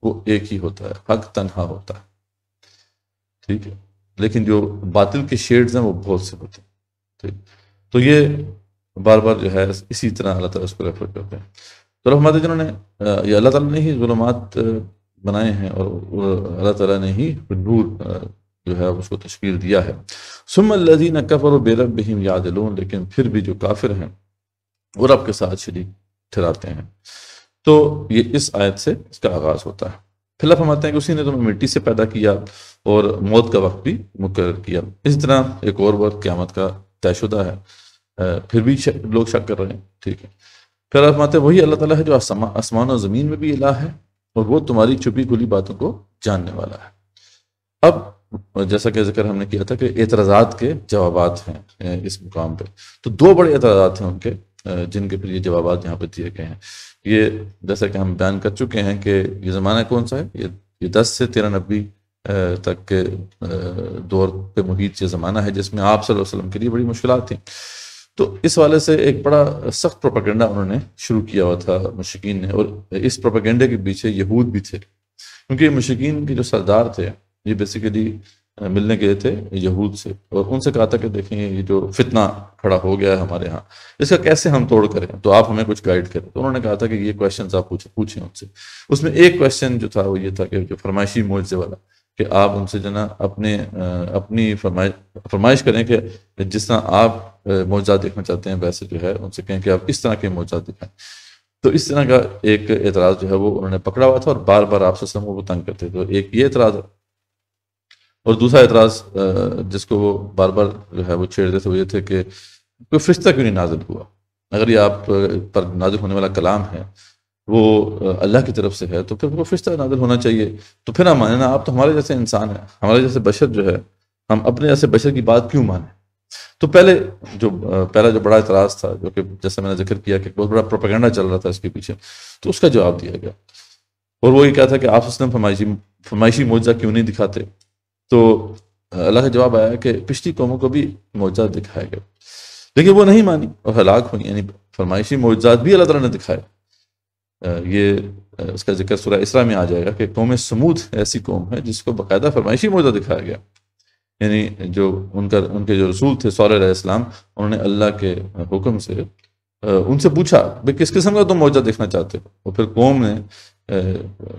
B: وہ ایک ہی ہوتا ہے، حق تنہا ہوتا ہے، ٹھیک ہے، لیکن جو باطل کے شیڈز ہیں وہ بہت سے ہوتے ہیں، ٹھیک۔ تو یہ بار بار جو ہے اسی طرح اللہ تعالیٰ اس کو ریفر کرتے ہیں۔ تو رحمت جنہوں نے یہ اللہ تعالیٰ نے ہی ظلمات بنائے ہیں، اور اللہ تعالیٰ نے ہی نور جو ہے اس کو تشکیل دیا ہے۔ ثم الذین کفروا بربہم یعدلون، لیکن پھر بھی جو کافر ہیں وہ رب کے ساتھ شریک ٹھہراتے ہیں۔ تو یہ اس آیت سے اس کا آغاز ہوتا ہے۔ پھر اللہ فرماتے ہیں کہ اسی نے تمہیں مٹی سے پیدا کیا اور موت کا وقت بھی مقرر کیا۔ اسی طرح ایک اور وقت قیامت کا طے شدہ ہے، پھر بھی لوگ شک کر رہے ہیں، ٹھیک ہے۔ پھر اللہ فرماتے ہیں وہی اللہ تعالیٰ ہے جو آسمان و زمین میں بھی الہ ہے، اور وہ تمہاری چھپی کھلی باتوں کو جاننے والا ہے۔ اب جیسا کہ ذکر ہم نے کیا تھا کہ اعتراضات کے جوابات ہیں اس مقام پہ، تو دو بڑے اعتراضات ہیں ان کے جن کے پھر یہ جوابات یہاں پہ دیے گئے ہیں۔ یہ جیسا کہ ہم بیان کر چکے ہیں کہ یہ زمانہ کون سا ہے، یہ 10 سے 13 نبی تک کے دور پہ محیط یہ زمانہ ہے جس میں آپ صلی اللہ علیہ وسلم کے لیے بڑی مشکلات تھیں۔ تو اس والے سے ایک بڑا سخت پروپیگنڈا انہوں نے شروع کیا ہوا تھا مشرکین نے، اور اس پروپیگنڈے کے پیچھے یہود بھی تھے، کیونکہ مشرکین کے جو سردار تھے یہ بیسیکلی ملنے گئے تھے یہود سے، اور ان سے کہا تھا کہ دیکھیں یہ جو فتنہ کھڑا ہو گیا ہے ہمارے ہاں، اس کا کیسے ہم توڑ کریں، تو آپ ہمیں کچھ گائیڈ کریں۔ تو انہوں نے کہا تھا کہ یہ کویشچنز آپ پوچھیں ان سے۔ اس میں ایک کویشچن جو تھا وہ یہ تھا کہ جو فرمائشی معجزے والا، کہ آپ ان سے جو نا اپنی فرمائش کریں کہ جس طرح آپ معجزات دیکھنا چاہتے ہیں ویسے جو ہے ان سے کہیں کہ آپ اس طرح کے معجزات دکھائیں۔ تو اس طرح کا ایک اعتراض جو ہے وہ انہوں نے پکڑا ہوا تھا، اور بار بار آپ سے وہ تنگ کرتے۔ تو ایک یہ اعتراض، اور دوسرا اعتراض جس کو وہ بار بار جو ہے وہ چھیڑتے تھے وہ یہ تھے کہ کوئی فرشتہ کیوں نہیں نازل ہوا، اگر یہ آپ پر نازل ہونے والا کلام ہے وہ اللہ کی طرف سے ہے تو پھر وہ فرشتہ نازل ہونا چاہیے، تو پھر ہم مانیں نا، آپ تو ہمارے جیسے انسان ہیں، ہمارے جیسے بشر جو ہے، ہم اپنے جیسے بشر کی بات کیوں مانیں؟ تو پہلا جو بڑا اعتراض تھا، جو کہ جیسے میں نے ذکر کیا کہ بہت بڑا پروپیگنڈا چل رہا تھا اس کے پیچھے، تو اس کا جواب دیا گیا، اور وہ یہ کہا تھا کہ آپ اسلم فرمائشی معجزہ کیوں نہیں دکھاتے؟ تو اللہ کا جواب آیا کہ پچھلی قوموں کو بھی معجزہ دکھایا گیا، لیکن وہ نہیں مانی اور ہلاک ہوئی، یعنی فرمائشی معجزات بھی اللہ تعالیٰ نے دکھائے۔ یہ اس کا ذکر سورہ اسراء میں آ جائے گا کہ قوم سمود ایسی قوم ہے جس کو باقاعدہ فرمائشی معجزہ دکھایا گیا، یعنی جو ان کے جو رسول تھے صالح علیہ السلام، انہوں نے اللہ کے حکم سے ان سے پوچھا بھئی کس قسم کا تم معجزہ دیکھنا چاہتے ہو، اور پھر قوم نے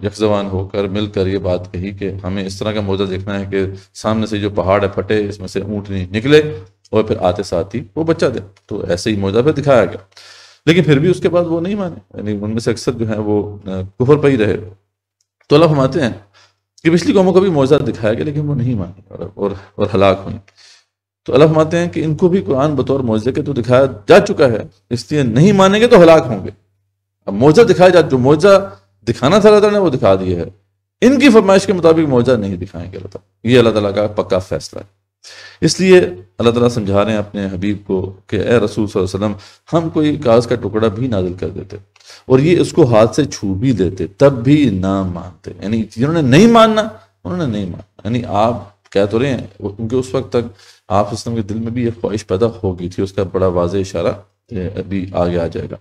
B: یکزبان ہو کر مل کر یہ بات کہی کہ ہمیں اس طرح کا معجزہ دیکھنا ہے کہ سامنے سے جو پہاڑ ہے پھٹے، اس میں سے اونٹنی نکلے اور پھر آتے ساتھ ہی وہ بچہ دے، تو ایسے ہی معجزہ پھر دکھایا گیا، لیکن پھر بھی اس کے بعد وہ نہیں مانے، یعنی ان میں سے اکثر جو ہیں وہ کفر پہ ہی رہے۔ تو اللہ فرماتے ہیں کہ پچھلی قوموں کو بھی معجزہ دکھایا گیا لیکن وہ نہیں مانے اور ہلاک ہوئیں۔ تو اللہ فرماتے ہیں کہ ان کو بھی قرآن بطور معجزے کے تو دکھایا جا چکا ہے، اس لیے نہیں مانیں گے تو ہلاک ہوں گے۔ اب معجزہ دکھایا جو معجزہ دکھانا تھا اللہ تعالیٰ نے وہ دکھا دیا ہے، ان کی فرمائش کے مطابق معجزہ نہیں دکھائیں گے اللہ تعالیٰ، یہ اللہ تعالیٰ کا پکا فیصلہ ہے۔ اس لیے اللہ تعالیٰ سمجھا رہے ہیں اپنے حبیب کو کہ اے رسول صلی اللہ علیہ وسلم، ہم کوئی کاغذ کا ٹکڑا بھی نازل کر دیتے اور یہ اس کو ہاتھ سے چھو بھی دیتے تب بھی نہ مانتے، یعنی جنہوں نے نہیں ماننا انہوں نے نہیں ماننا، یعنی آپ کہہ تو رہے ہیں، کیونکہ اس وقت تک آپ اسلام کے دل میں بھی یہ خواہش پیدا ہو گئی تھی، اس کا بڑا واضح اشارہ ابھی آگے آ جائے گا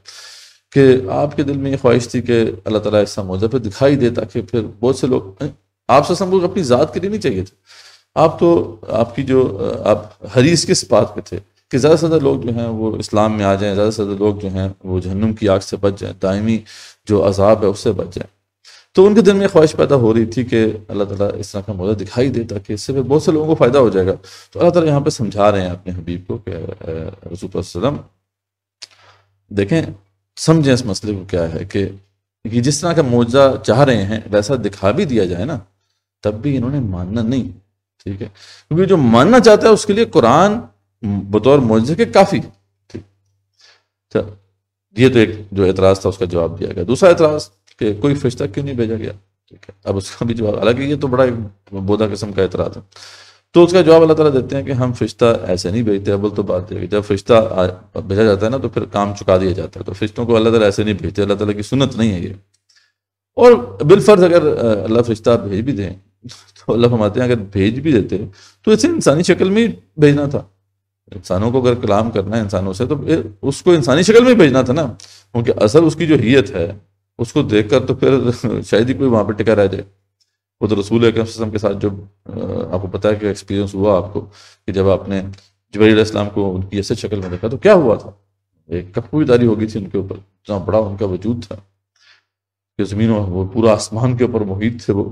B: کہ آپ کے دل میں یہ خواہش تھی کہ اللہ تعالیٰ ایسا معجزہ پہ دکھائی دے تاکہ پھر بہت سے لوگ، آپ سے کو اپنی ذات کے لیے نہیں چاہیے تھے، آپ تو آپ کی جو آپ حریص کس بات پہ تھے کہ زیادہ سے زیادہ لوگ جو ہیں وہ اسلام میں آ جائیں، زیادہ سے زیادہ لوگ جو ہیں وہ جہنم کی آگ سے بچ جائیں، دائمی جو عذاب ہے اس سے بچ جائیں۔ تو ان کے دل میں خواہش پیدا ہو رہی تھی کہ اللہ تعالیٰ اس طرح کا معجزہ دکھائی دے تاکہ اس سے پھر بہت سے لوگوں کو فائدہ ہو جائے گا۔ تو اللہ تعالیٰ یہاں پہ سمجھا رہے ہیں اپنے حبیب کو کہ رسول اللہ صلی اللہ علیہ وسلم دیکھیں، سمجھیں اس مسئلے کو کیا ہے کہ جس طرح کا معجزہ چاہ رہے ہیں ویسا دکھا بھی دیا جائے نا، تب بھی انہوں نے ماننا نہیں، ٹھیک ہے، کیونکہ جو ماننا چاہتا ہے اس کے لیے قرآن بطور معجزے کے کافی، ٹھیک۔ یہ تو ایک جو اعتراض تھا اس کا جواب دیا گیا۔ دوسرا اعتراض کہ کوئی فرشتہ کیوں نہیں بھیجا گیا، ٹھیک ہے، اب اس کا بھی جواب، حالانکہ یہ تو بڑا ایک بودا قسم کا اعتراض ہے، تو اس کا جواب اللہ تعالیٰ دیتے ہیں کہ ہم فرشتہ ایسے نہیں بھیجتے۔ اول تو بات ہے کہ جب فرشتہ بھیجا جاتا ہے نا تو پھر کام چکا دیا جاتا ہے، تو فرشتوں کو اللہ تعالیٰ ایسے نہیں بھیجتے، اللہ تعالیٰ کی سنت نہیں ہے یہ۔ اور بالفرض اگر اللہ فرشتہ بھیج بھی دیں تو اللہ فرماتے ہیں اگر بھیج بھی دیتے تو اسے انسانی شکل میں بھیجنا تھا، انسانوں کو اگر کلام کرنا ہے انسانوں سے تو اس کو انسانی شکل میں بھیجنا تھا نا، کیونکہ اصل اس کی جو حیت ہے اس کو دیکھ کر تو پھر شاید ہی کوئی وہاں پہ ٹکا رہ جائے۔ وہ تو رسول اکرم صلی اللہ علیہ وسلم کے ساتھ جو آپ کو پتا ہے کہ ایکسپیرینس ہوا آپ کو کہ جب آپ نے جبرائیل علیہ السلام کو ان کی ایسے شکل میں دیکھا تو کیا ہوا تھا، ایک کپوی داری ہو گئی تھی ان کے اوپر، اتنا بڑا ان کا وجود تھا کہ زمین وہ پورا آسمان کے اوپر محیط تھے وہ،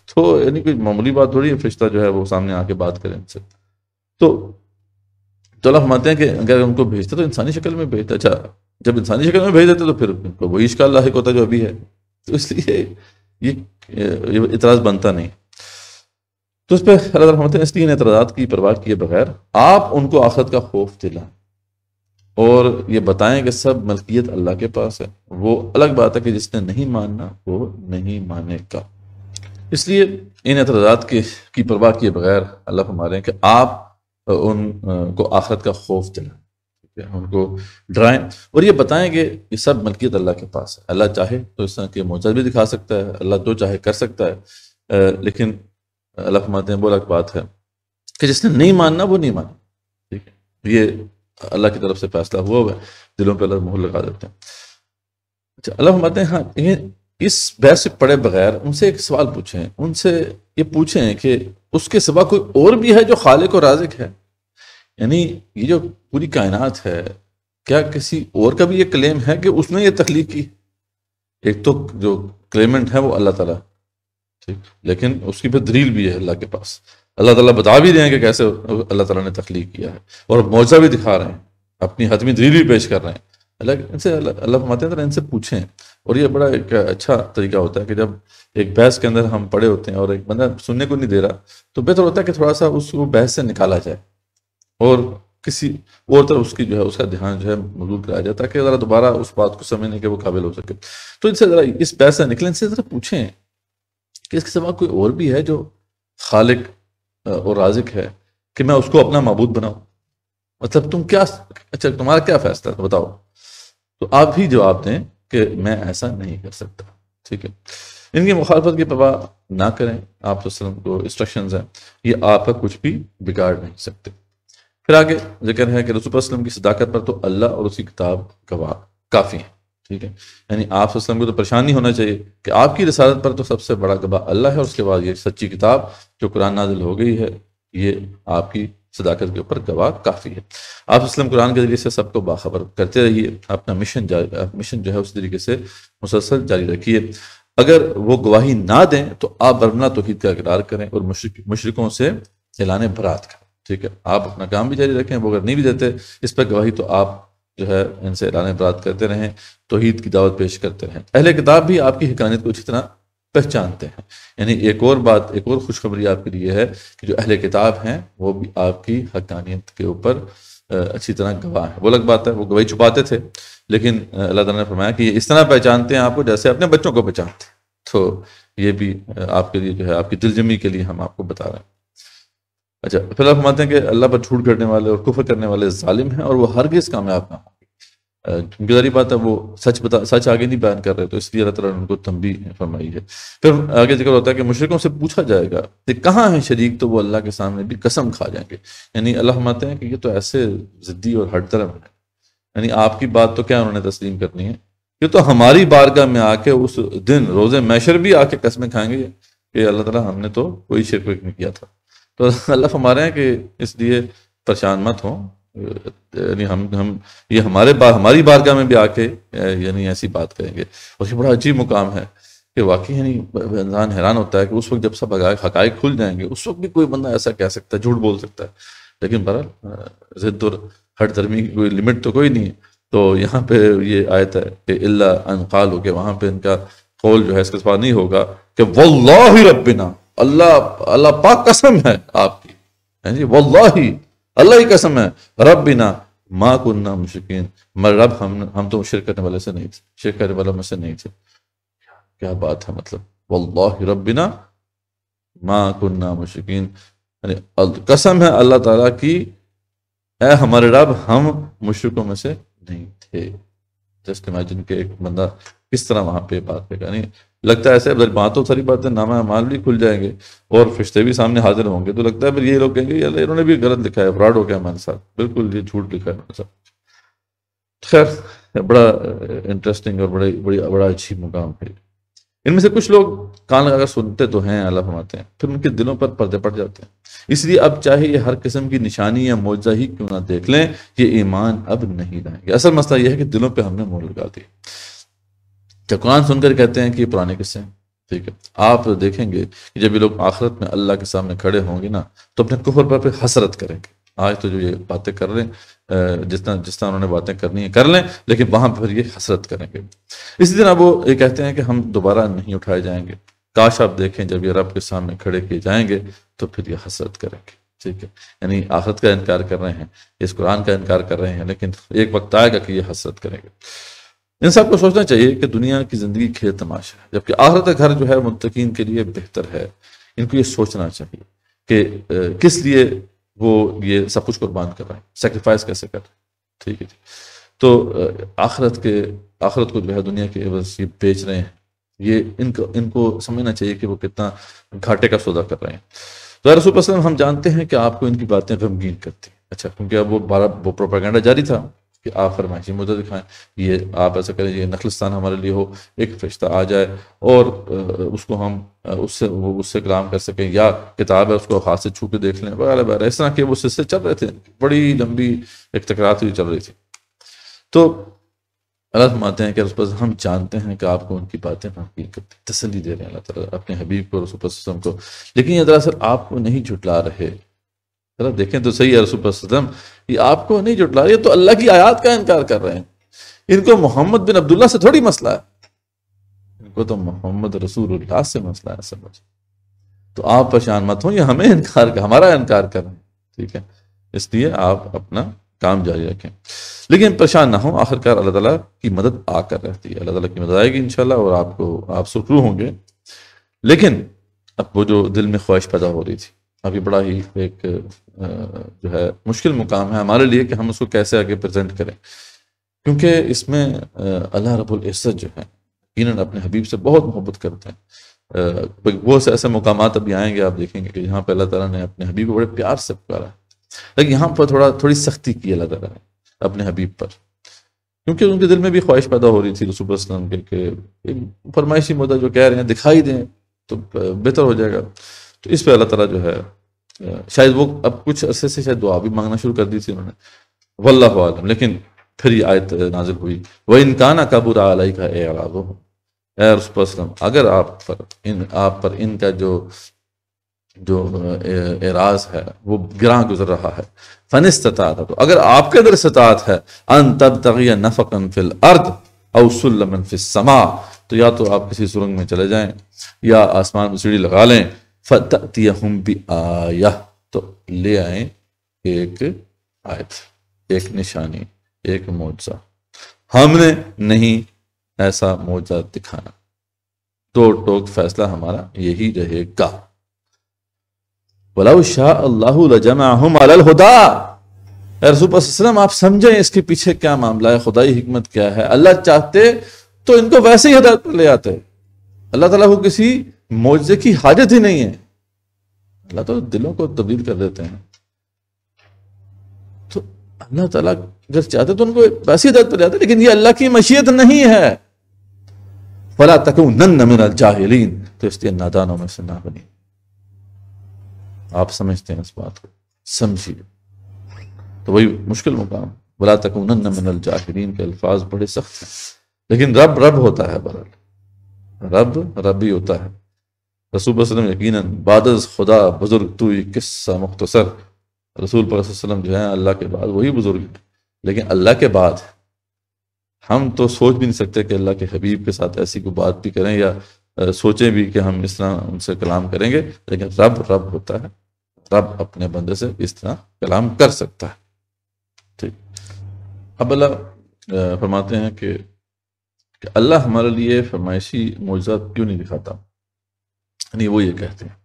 B: تو یعنی کوئی معمولی بات تھوڑی ہے فرشتہ جو ہے وہ سامنے آ کے بات کرے ان سے۔ تو اللہ فرماتے ہیں کہ اگر ان کو بھیجتے تو انسانی شکل میں بھیجتے، اچھا جب انسانی شکل میں بھیج دیتے تو پھر ان کو وہی اشکال لاحق ہوتا جو ابھی ہے، تو اس لیے یہ اعتراض بنتا نہیں۔ تو اس پہ اللہ تعالیٰ فرماتے ہیں اس لیے ان اعتراضات کی پرواہ کیے بغیر آپ ان کو آخرت کا خوف دلائیں اور یہ بتائیں کہ سب ملکیت اللہ کے پاس ہے، وہ الگ بات ہے کہ جس نے نہیں ماننا وہ نہیں مانے گا۔ اس لیے ان اعتراضات کی پرواہ کیے بغیر اللہ فرما رہے ہیں کہ آپ ان کو آخرت کا خوف دلائیں، ان کو ڈرائیں اور یہ بتائیں کہ یہ سب ملکیت اللہ کے پاس ہے، اللہ چاہے تو اس طرح کے معجزات بھی دکھا سکتا ہے، اللہ جو چاہے کر سکتا ہے، لیکن اللہ فرماتے ہیں وہ الگ بات ہے کہ جس نے نہیں ماننا وہ نہیں مانا، ٹھیک ہے، یہ اللہ کی طرف سے فیصلہ ہوا ہے، دلوں پہ اللہ مہر لگا دیتے ہیں۔ اچھا اللہ فرماتے ہیں ہاں اس بحث سے پڑھے بغیر ان سے ایک سوال پوچھیں، ان سے یہ پوچھیں کہ اس کے سوا کوئی اور بھی ہے جو خالق و رازق ہے، یعنی یہ جو پوری کائنات ہے کیا کسی اور کا بھی یہ کلیم ہے کہ اس نے یہ تخلیق کی؟ ایک تو جو کلیمنٹ ہے وہ اللہ تعالیٰ، ٹھیک، لیکن اس کی پھر دلیل بھی ہے اللہ کے پاس، اللہ تعالیٰ بتا بھی رہے ہیں کہ کیسے اللہ تعالیٰ نے تخلیق کیا ہے اور معجزہ بھی دکھا رہے ہیں، اپنی حتمی دلیل بھی پیش کر رہے ہیں۔ اللہ فرماتے ہیں ان سے پوچھیں، اور یہ بڑا ایک اچھا طریقہ ہوتا ہے کہ جب ایک بحث کے اندر ہم پڑے ہوتے ہیں اور ایک بندہ سننے کو نہیں دے رہا تو بہتر ہوتا ہے کہ تھوڑا سا اس کو بحث سے نکالا جائے اور کسی اور طرف اس کی جو ہے اس کا دھیان جو ہے مبذول کرایا جائے تاکہ ذرا دوبارہ اس بات کو سمجھنے کے وہ قابل ہو سکے. تو ان سے ذرا اس بحث سے نکلیں، ان سے ذرا پوچھیں کہ اس کے سوا کوئی اور بھی ہے جو خالق اور رازق ہے کہ میں اس کو اپنا معبود بناؤں؟ مطلب تم کیا، اچھا تمہارا کیا فیصلہ ہے بتاؤ. تو آپ ہی جواب دیں کہ میں ایسا نہیں کر سکتا. ٹھیک ہے، ان کی مخالفت کی پرواہ نہ کریں. آپ صلی اللہ علیہ وسلم کو انسٹرکشنز ہیں، یہ آپ کا کچھ بھی بگاڑ نہیں سکتے. پھر آگے ذکر ہے کہ رسول اللہ علیہ وسلم کی صداقت پر تو اللہ اور اس کی کتاب گواہ کافی ہیں. ٹھیک ہے، یعنی آپ صلی اللہ علیہ وسلم کو تو پریشان نہیں ہونا چاہیے کہ آپ کی رسالت پر تو سب سے بڑا گواہ اللہ ہے، اور اس کے بعد یہ سچی کتاب جو قرآن نازل ہو گئی ہے یہ آپ کی صداقت کے اوپر گواہ کافی ہے. آپ صلی اللہ علیہ وسلم قرآن کے ذریعے سے سب کو باخبر کرتے رہیے، اپنا مشن جو ہے اس طریقے سے مسلسل جاری رکھیے. اگر وہ گواہی نہ دیں تو آپ برملا توحید کا اقرار کریں اور مشرکوں سے اعلان برات کریں. ٹھیک ہے، آپ اپنا کام بھی جاری رکھیں، وہ اگر نہیں بھی دیتے اس پر گواہی تو آپ جو ہے ان سے اعلان برات کرتے رہیں، توحید کی دعوت پیش کرتے رہیں. اہل کتاب بھی آپ کی حقانیت کو اچھی طرح پہچانتے ہیں. یعنی ایک اور بات، ایک اور خوشخبری آپ کے لیے ہے کہ جو اہل کتاب ہیں وہ بھی آپ کی حقانیت کے اوپر اچھی طرح گواہ ہیں. وہ الگ بات ہے وہ گواہی چھپاتے تھے، لیکن اللہ تعالیٰ نے فرمایا کہ یہ اس طرح پہچانتے ہیں آپ کو جیسے اپنے بچوں کو پہچانتے ہیں. تو یہ بھی آپ کے لیے جو ہے آپ کی دلجمی کے لیے ہم آپ کو بتا رہے ہیں. اچھا، پھر آپ فرماتے ہیں کہ اللہ پر جھوٹ کرنے والے اور کفر کرنے والے ظالم ہیں اور وہ ہرگز کامیاب نہ ہوں گے. کیونکہ ظاہری بات ہے وہ سچ آگے نہیں بیان کر رہے، تو اس لیے اللہ تعالیٰ نے ان کو تنبیہ فرمائی ہے. پھر آگے ذکر ہوتا ہے کہ مشرکوں سے پوچھا جائے گا کہ کہاں ہیں شریک، تو وہ اللہ کے سامنے بھی قسم کھا جائیں گے. یعنی اللہ فرماتے ہیں کہ یہ تو ایسے ضدی اور ہٹ درم ہے، یعنی آپ کی بات تو کیا انہوں نے تسلیم کرنی ہے، یہ تو ہماری بارگاہ میں آ کے اس دن روز محشر بھی آ کے قسمیں کھائیں گے کہ اللہ تعالیٰ ہم نے تو کوئی شرک نہیں کیا تھا. تو اللہ فرما رہے ہیں کہ اس لیے پریشان مت ہوں، یعنی ہم یہ ہماری بارگاہ میں بھی آ کے یعنی ایسی بات کریں گے. اور یہ بڑا عجیب مقام ہے کہ واقعی یعنی انسان حیران ہوتا ہے کہ اس وقت جب سب حقائق کھل جائیں گے اس وقت بھی کوئی بندہ ایسا کہہ سکتا ہے، جھوٹ بول سکتا ہے. لیکن بہرحال ضد اور ہٹ درمی کی کوئی لمٹ تو کوئی نہیں ہے. تو یہاں پہ یہ آیت ہے کہ اللہ ان قالوا، کہ وہاں پہ ان کا قول جو ہے اس کے ساتھ نہیں ہوگا کہ واللہ ربنا، اللہ پاک قسم ہے آپ کی، جی واللہ اللہ ہی قسم ہے، ربنا ما کننا مشرکین، مگر رب ہم تو شرک کرنے والے سے نہیں تھے، شرک کرنے والوں میں سے نہیں تھے. کیا بات ہے، مطلب واللہ ربنا ما کننا مشرکین، یعنی قسم ہے اللہ تعالیٰ کی، اے ہمارے رب ہم مشرکوں میں سے نہیں تھے. جسٹ امیجن کہ ایک بندہ کس طرح وہاں پہ بات کرے گا. نہیں لگتا ہے ایسے بات تو ساری باتیں نامہ اعمال بھی کھل جائیں گے اور فرشتے بھی سامنے حاضر ہوں گے، تو لگتا ہے پھر یہ لوگ کہیں گے یار انہوں نے بھی غلط لکھا ہے، فراڈ ہو گیا ہمارے ساتھ، بالکل یہ جھوٹ لکھا ہے ہمارے ساتھ. خیر بڑا انٹرسٹنگ اور بڑا اچھی مقام ہے. ان میں سے کچھ لوگ کان اگر سنتے تو ہیں، اللہ فرماتے ہیں، پھر ان کے دلوں پر پردے پڑ جاتے ہیں. اس لیے اب چاہے یہ ہر قسم کی نشانی یا معجزہ ہی کیوں نہ دیکھ لیں، یہ ایمان اب نہیں لائیں گے. اصل مسئلہ یہ ہے کہ دلوں پہ ہم نے مہر لگا دی. جب قرآن سن کر کہتے ہیں کہ یہ پرانے قصے ہیں، ٹھیک ہے، آپ دیکھیں گے کہ جب یہ لوگ آخرت میں اللہ کے سامنے کھڑے ہوں گے نا تو اپنے کفر پر پھر حسرت کریں گے. آج تو جو یہ باتیں کر رہے ہیں، جس طرح انہوں نے باتیں کرنی ہیں کر لیں، لیکن وہاں پھر یہ حسرت کریں گے. اسی طرح وہ یہ کہتے ہیں کہ ہم دوبارہ نہیں اٹھائے جائیں گے. کاش آپ دیکھیں جب یہ رب کے سامنے کھڑے کیے جائیں گے تو پھر یہ حسرت کریں گے. ٹھیک ہے، یعنی آخرت کا انکار کر رہے ہیں، اس قرآن کا انکار کر رہے ہیں، لیکن ایک وقت آئے گا کہ یہ حسرت کریں گے. ان سب کو سوچنا چاہیے کہ دنیا کی زندگی کھیل تماشا ہے، جبکہ آخرت کا گھر جو ہے متقین کے لیے بہتر ہے. ان کو یہ سوچنا چاہیے کہ کس لیے وہ یہ سب کچھ قربان کر رہے ہیں، سیکریفائس کیسے کر رہے ہیں. ٹھیک ہے، تو آخرت کو جو ہے دنیا کے عوض یہ بیچ رہے ہیں. یہ ان کو سمجھنا چاہیے کہ وہ کتنا گھاٹے کا سودا کر رہے ہیں. تو رسول اللہ صلی اللہ علیہ وسلم ہم جانتے ہیں کہ آپ کو ان کی باتیں غمگین کرتی ہیں. اچھا، کیونکہ اب وہ پروپیگنڈا جاری تھا کہ آپ فرمائشی مدد دکھائیں، یہ آپ ایسا کریں، یہ نخلستان ہمارے لیے ہو، ایک فرشتہ آ جائے اور اس کو ہم اس سے کلام کر سکیں، یا کتاب ہے اس کو ہاتھ سے چھو کے دیکھ لیں وغیرہ وغیرہ. اس طرح کے وہ سلسلے چل رہے تھے، بڑی لمبی ایک تکرار ہوئی چل رہی تھی. تو اللہ فرماتے ہیں کہ رسول ہم جانتے ہیں کہ آپ کو ان کی باتیں محقق کرتی، تسلی دے رہے ہیں اللہ تعالیٰ اپنے حبیب کو، رسول اللہ صلی اللہ علیہ وسلم کو. لیکن یہ دراصل آپ کو نہیں جھٹلا رہے. ذرا دیکھیں تو صحیح ہے، رسول اللہ صلی اللہ علیہ وسلم یہ آپ کو نہیں جھٹلا رہے، تو اللہ کی آیات کا انکار کر رہے ہیں. ان کو محمد بن عبداللہ سے تھوڑی مسئلہ ہے، ان کو تو محمد رسول اللہ سے مسئلہ ہے. سمجھ تو آپ پریشان مت ہوں، یہ ہمیں ہمارا انکار کر رہے ہیں. ٹھیک ہے، اس لیے آپ اپنا کام جاری رکھیں، لیکن پریشان نہ ہوں، آخر کار اللہ تعالیٰ کی مدد آ کر رہتی ہے، اللہ تعالیٰ کی مدد آئے گی انشاءاللہ، اور آپ سرخرو ہوں گے۔ لیکن اب وہ جو دل میں خواہش پیدا ہو رہی تھی، ابھی بڑا ہی ایک جو ہے مشکل مقام ہے ہمارے لیے کہ ہم اس کو کیسے آگے پریزنٹ کریں، کیونکہ اس میں اللہ رب العزت جو ہے یقیناً اپنے حبیب سے بہت محبت کرتے ہیں۔ وہ ایسے مقامات ابھی آئیں گے، آپ دیکھیں گے کہ جہاں پہ اللہ تعالیٰ نے اپنے حبیب کو بڑے پیار سے پکارا ہے، لیکن یہاں پر تھوڑی سختی کی اللہ تعالیٰ نے اپنے حبیب پر، کیونکہ ان کے دل میں بھی خواہش پیدا ہو رہی تھی رسول اللہ علیہ وسلم کے کہ فرمائشی مدعا جو کہہ رہے ہیں دکھائی دیں تو بہتر ہو جائے گا۔ تو اس پہ اللہ تعالیٰ جو ہے شاید وہ اب کچھ عرصے سے شاید دعا بھی مانگنا شروع کر دی تھی انہوں نے، واللہ عالم، لیکن پھر یہ آیت نازل ہوئی، وَإِن كَانَ كَبُرَ عَلَيْكَ إِعْرَاضُهُمْ، اے رسول اللہ علیہ وسلم اگر آپ پر ان کا جو اعراض ہے وہ گراں گزر رہا ہے، فَنِسْتَطَعْتَ، تو اگر آپ کے اندر استطاعت ہے، أَن تَبْتَغِيَ نَفَقًا فِي الْأَرْضِ أَوْ سُلَّمًا فِي السَّمَاءِ، تو یا تو آپ کسی سرنگ میں چلے جائیں یا آسمان میں سیڑھی لگا لیں، فَتَأْتِيَهُمْ بِآيَةٍ، تو لے آئیں ایک آیت، ایک نشانی، ایک معجزہ، ہم نے نہیں ایسا معجزہ دکھانا، دو ٹوک فیصلہ ہمارا یہی رہے گا۔ وَلَوْ شَاءَ اللَّهُ لَجَمَعَهُمْ عَلَى الْهُدَىٰ، اے رسول اللہ صلی اللہ علیہ وسلم آپ سمجھیں اس کے پیچھے کیا معاملہ ہے، خدائی حکمت کیا ہے۔ اللہ چاہتے تو ان کو ویسے ہی ہدایت پر لے آتے، اللہ تعالیٰ کو کسی معجزے کی حاجت ہی نہیں ہے، اللہ تو دلوں کو تبدیل کر دیتے ہیں، تو اللہ تعالیٰ اگر چاہتے تو ان کو ویسی ہدایت پر لے آتے، لیکن یہ اللہ کی مشیت نہیں ہے۔ فَلَا تَكُونَنَّ مِنَ الْجَاهِلِينَ، تو اس لیے نادانوں میں سے نہ بنی۔ آپ سمجھتے ہیں اس بات کو، سمجھیے، تو وہی مشکل مقام، وَلَا تَكُونَنَّ مِنَ الْجَاهِلِينَ کے الفاظ بڑے سخت ہیں، لیکن رب ہوتا ہے، بہرحال رب ہی ہوتا ہے۔ رسول اللہ علیہ وسلم یقیناً بعد از خدا بزرگ تو یہ قصہ مختصر، رسول اللہ علیہ وسلم جو ہیں اللہ کے بعد وہی بزرگ ہیں، لیکن اللہ کے بعد ہم تو سوچ بھی نہیں سکتے کہ اللہ کے حبیب کے ساتھ ایسی کوئی بات بھی کریں یا سوچیں بھی کہ ہم اس طرح ان سے کلام کریں گے، لیکن رب ہوتا ہے، رب اپنے بندے سے اس طرح کلام کر سکتا ہے۔ ٹھیک، اب اللہ فرماتے ہیں کہ اللہ ہمارے لیے فرمائشی معجزات کیوں نہیں دکھاتا، یعنی وہ یہ کہتے ہیں،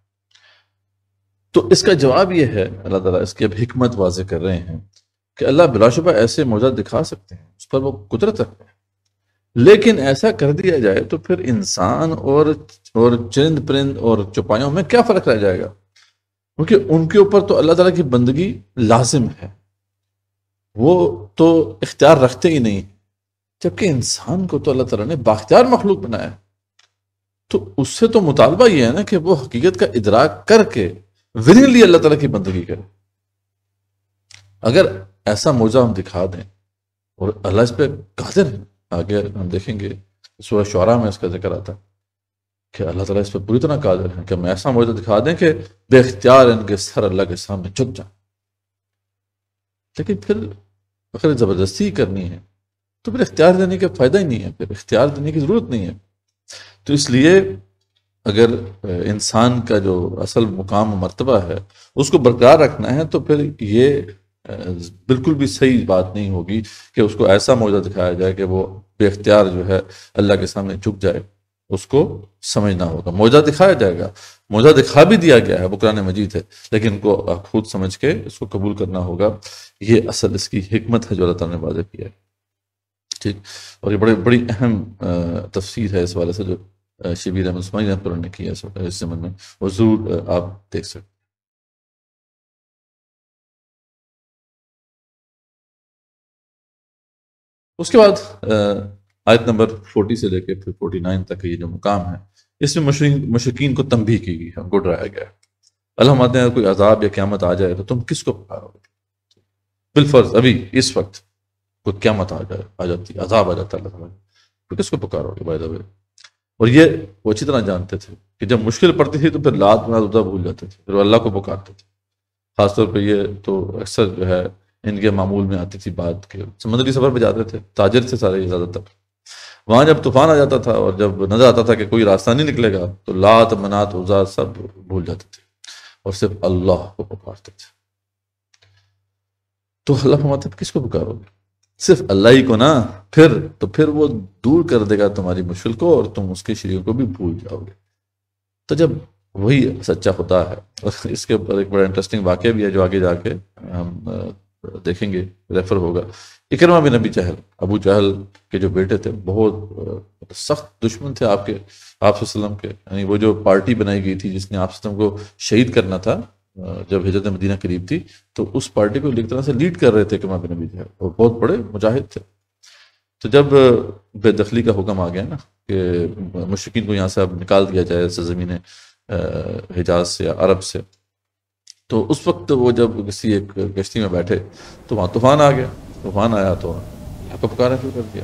B: تو اس کا جواب یہ ہے، اللہ تعالیٰ اس کی اب حکمت واضح کر رہے ہیں کہ اللہ بلا شبہ ایسے معجزات دکھا سکتے ہیں، اس پر وہ قدرت رکھتے ہیں، لیکن ایسا کر دیا جائے تو پھر انسان اور چرند پرند اور چوپایوں میں کیا فرق رہ جائے گا، کیونکہ ان کے اوپر تو اللہ تعالیٰ کی بندگی لازم ہے، وہ تو اختیار رکھتے ہی نہیں، جبکہ انسان کو تو اللہ تعالیٰ نے بااختیار مخلوق بنایا، تو اس سے تو مطالبہ یہ ہے نا کہ وہ حقیقت کا ادراک کر کے ولنگلی اللہ تعالیٰ کی بندگی کرے۔ اگر ایسا معجزہ ہم دکھا دیں اور اللہ اس پہ قادر ہے، آگے ہم دیکھیں گے سورہ شعراء میں اس کا ذکر آتا ہے کہ اللہ تعالیٰ اس پہ پوری طرح قادر ہے کہ ہم ایسا معجزہ دکھا دیں کہ بے اختیار ان کے سر اللہ کے سامنے جھک جائیں، لیکن پھر اگر زبردستی کرنی ہے تو پھر اختیار دینے کا فائدہ ہی نہیں ہے، پھر اختیار دینے کی ضرورت نہیں ہے۔ تو اس لیے اگر انسان کا جو اصل مقام و مرتبہ ہے اس کو برقرار رکھنا ہے تو پھر یہ بالکل بھی صحیح بات نہیں ہوگی کہ اس کو ایسا معجزہ دکھایا جائے کہ وہ بے اختیار جو ہے اللہ کے سامنے جھک جائے، اس کو سمجھنا ہوگا۔ معجزہ دکھایا جائے گا، معجزہ دکھا بھی دیا گیا ہے، وہ قرآن مجید ہے، لیکن ان کو خود سمجھ کے اس کو قبول کرنا ہوگا، یہ اصل اس کی حکمت ہے جو اللہ تعالیٰ نے واضح کیا ہے۔ ٹھیک، اور یہ بڑی اہم تفسیر ہے اس والے سے جو شبیر احمد عثمانی رحمۃ اللہ نے کیا اس زمن میں، وہ ضرور آپ دیکھ سکتے۔ اس کے بعد آیت نمبر 40 سے لے کے پھر 49 تک یہ جو مقام ہے، اس میں مشرکین کو تنبیہ کی گئی ہے، ان کو ڈرایا گیا ہے۔ اللہ فرماتے ہیں کوئی عذاب یا قیامت آ جائے تو تم کس کو پکارو گے؟ بالفرض ابھی اس وقت کوئی قیامت آ جاتی، عذاب آ جاتا ہے، اللہ تعالیٰ تو کس کو پکارو گے؟ بائی دا وے، اور یہ وہ اچھی طرح جانتے تھے کہ جب مشکل پڑتی تھی تو پھر لات منات عزا بھول جاتے تھے، پھر وہ اللہ کو پکارتے تھے۔ خاص طور پہ یہ تو اکثر جو ہے ان کے معمول میں آتی تھی بات کہ سمندری سفر پہ جاتے تھے، تاجر تھے سارے زیادہ تر، وہاں جب طوفان آ جاتا تھا اور جب نظر آتا تھا کہ کوئی راستہ نہیں نکلے گا تو لات منات عزا سب بھول جاتے تھے اور صرف اللہ کو پکارتے تھے۔ تو اللہ فرماتے ہیں کس کو پکارو گے؟ صرف اللہ ہی کو نا، پھر وہ دور کر دے گا تمہاری مشکل کو اور تم اس کے شریک کو بھی بھول جاؤ گے۔ تو جب وہی سچا خدا ہے، اور اس کے اوپر ایک بڑا انٹرسٹنگ واقعہ بھی ہے جو آگے جا کے ہم دیکھیں گے، ریفر ہوگا۔ اکرمہ بن ابی جہل، ابو جہل کے جو بیٹے تھے، بہت سخت دشمن تھے آپ صلی اللہ علیہ وسلم کے، یعنی وہ جو پارٹی بنائی گئی تھی جس نے آپ صلی اللہ علیہ وسلم کو شہید کرنا تھا جب ہجرت مدینہ قریب تھی، تو اس پارٹی کو ایک طرح سے لیڈ کر رہے تھے اکرمہ بن ابی جہل، اور بہت بڑے مجاہد تھے۔ تو جب بے دخلی کا حکم آ گیا نا کہ مشرکین کو یہاں سے اب نکال دیا جائے سرزمین حجاز سے یا عرب سے، تو اس وقت وہ جب کسی ایک کشتی میں بیٹھے تو وہاں طوفان آ گیا، طوفان آیا تو اللہ کو پکارنا شروع کر دیا۔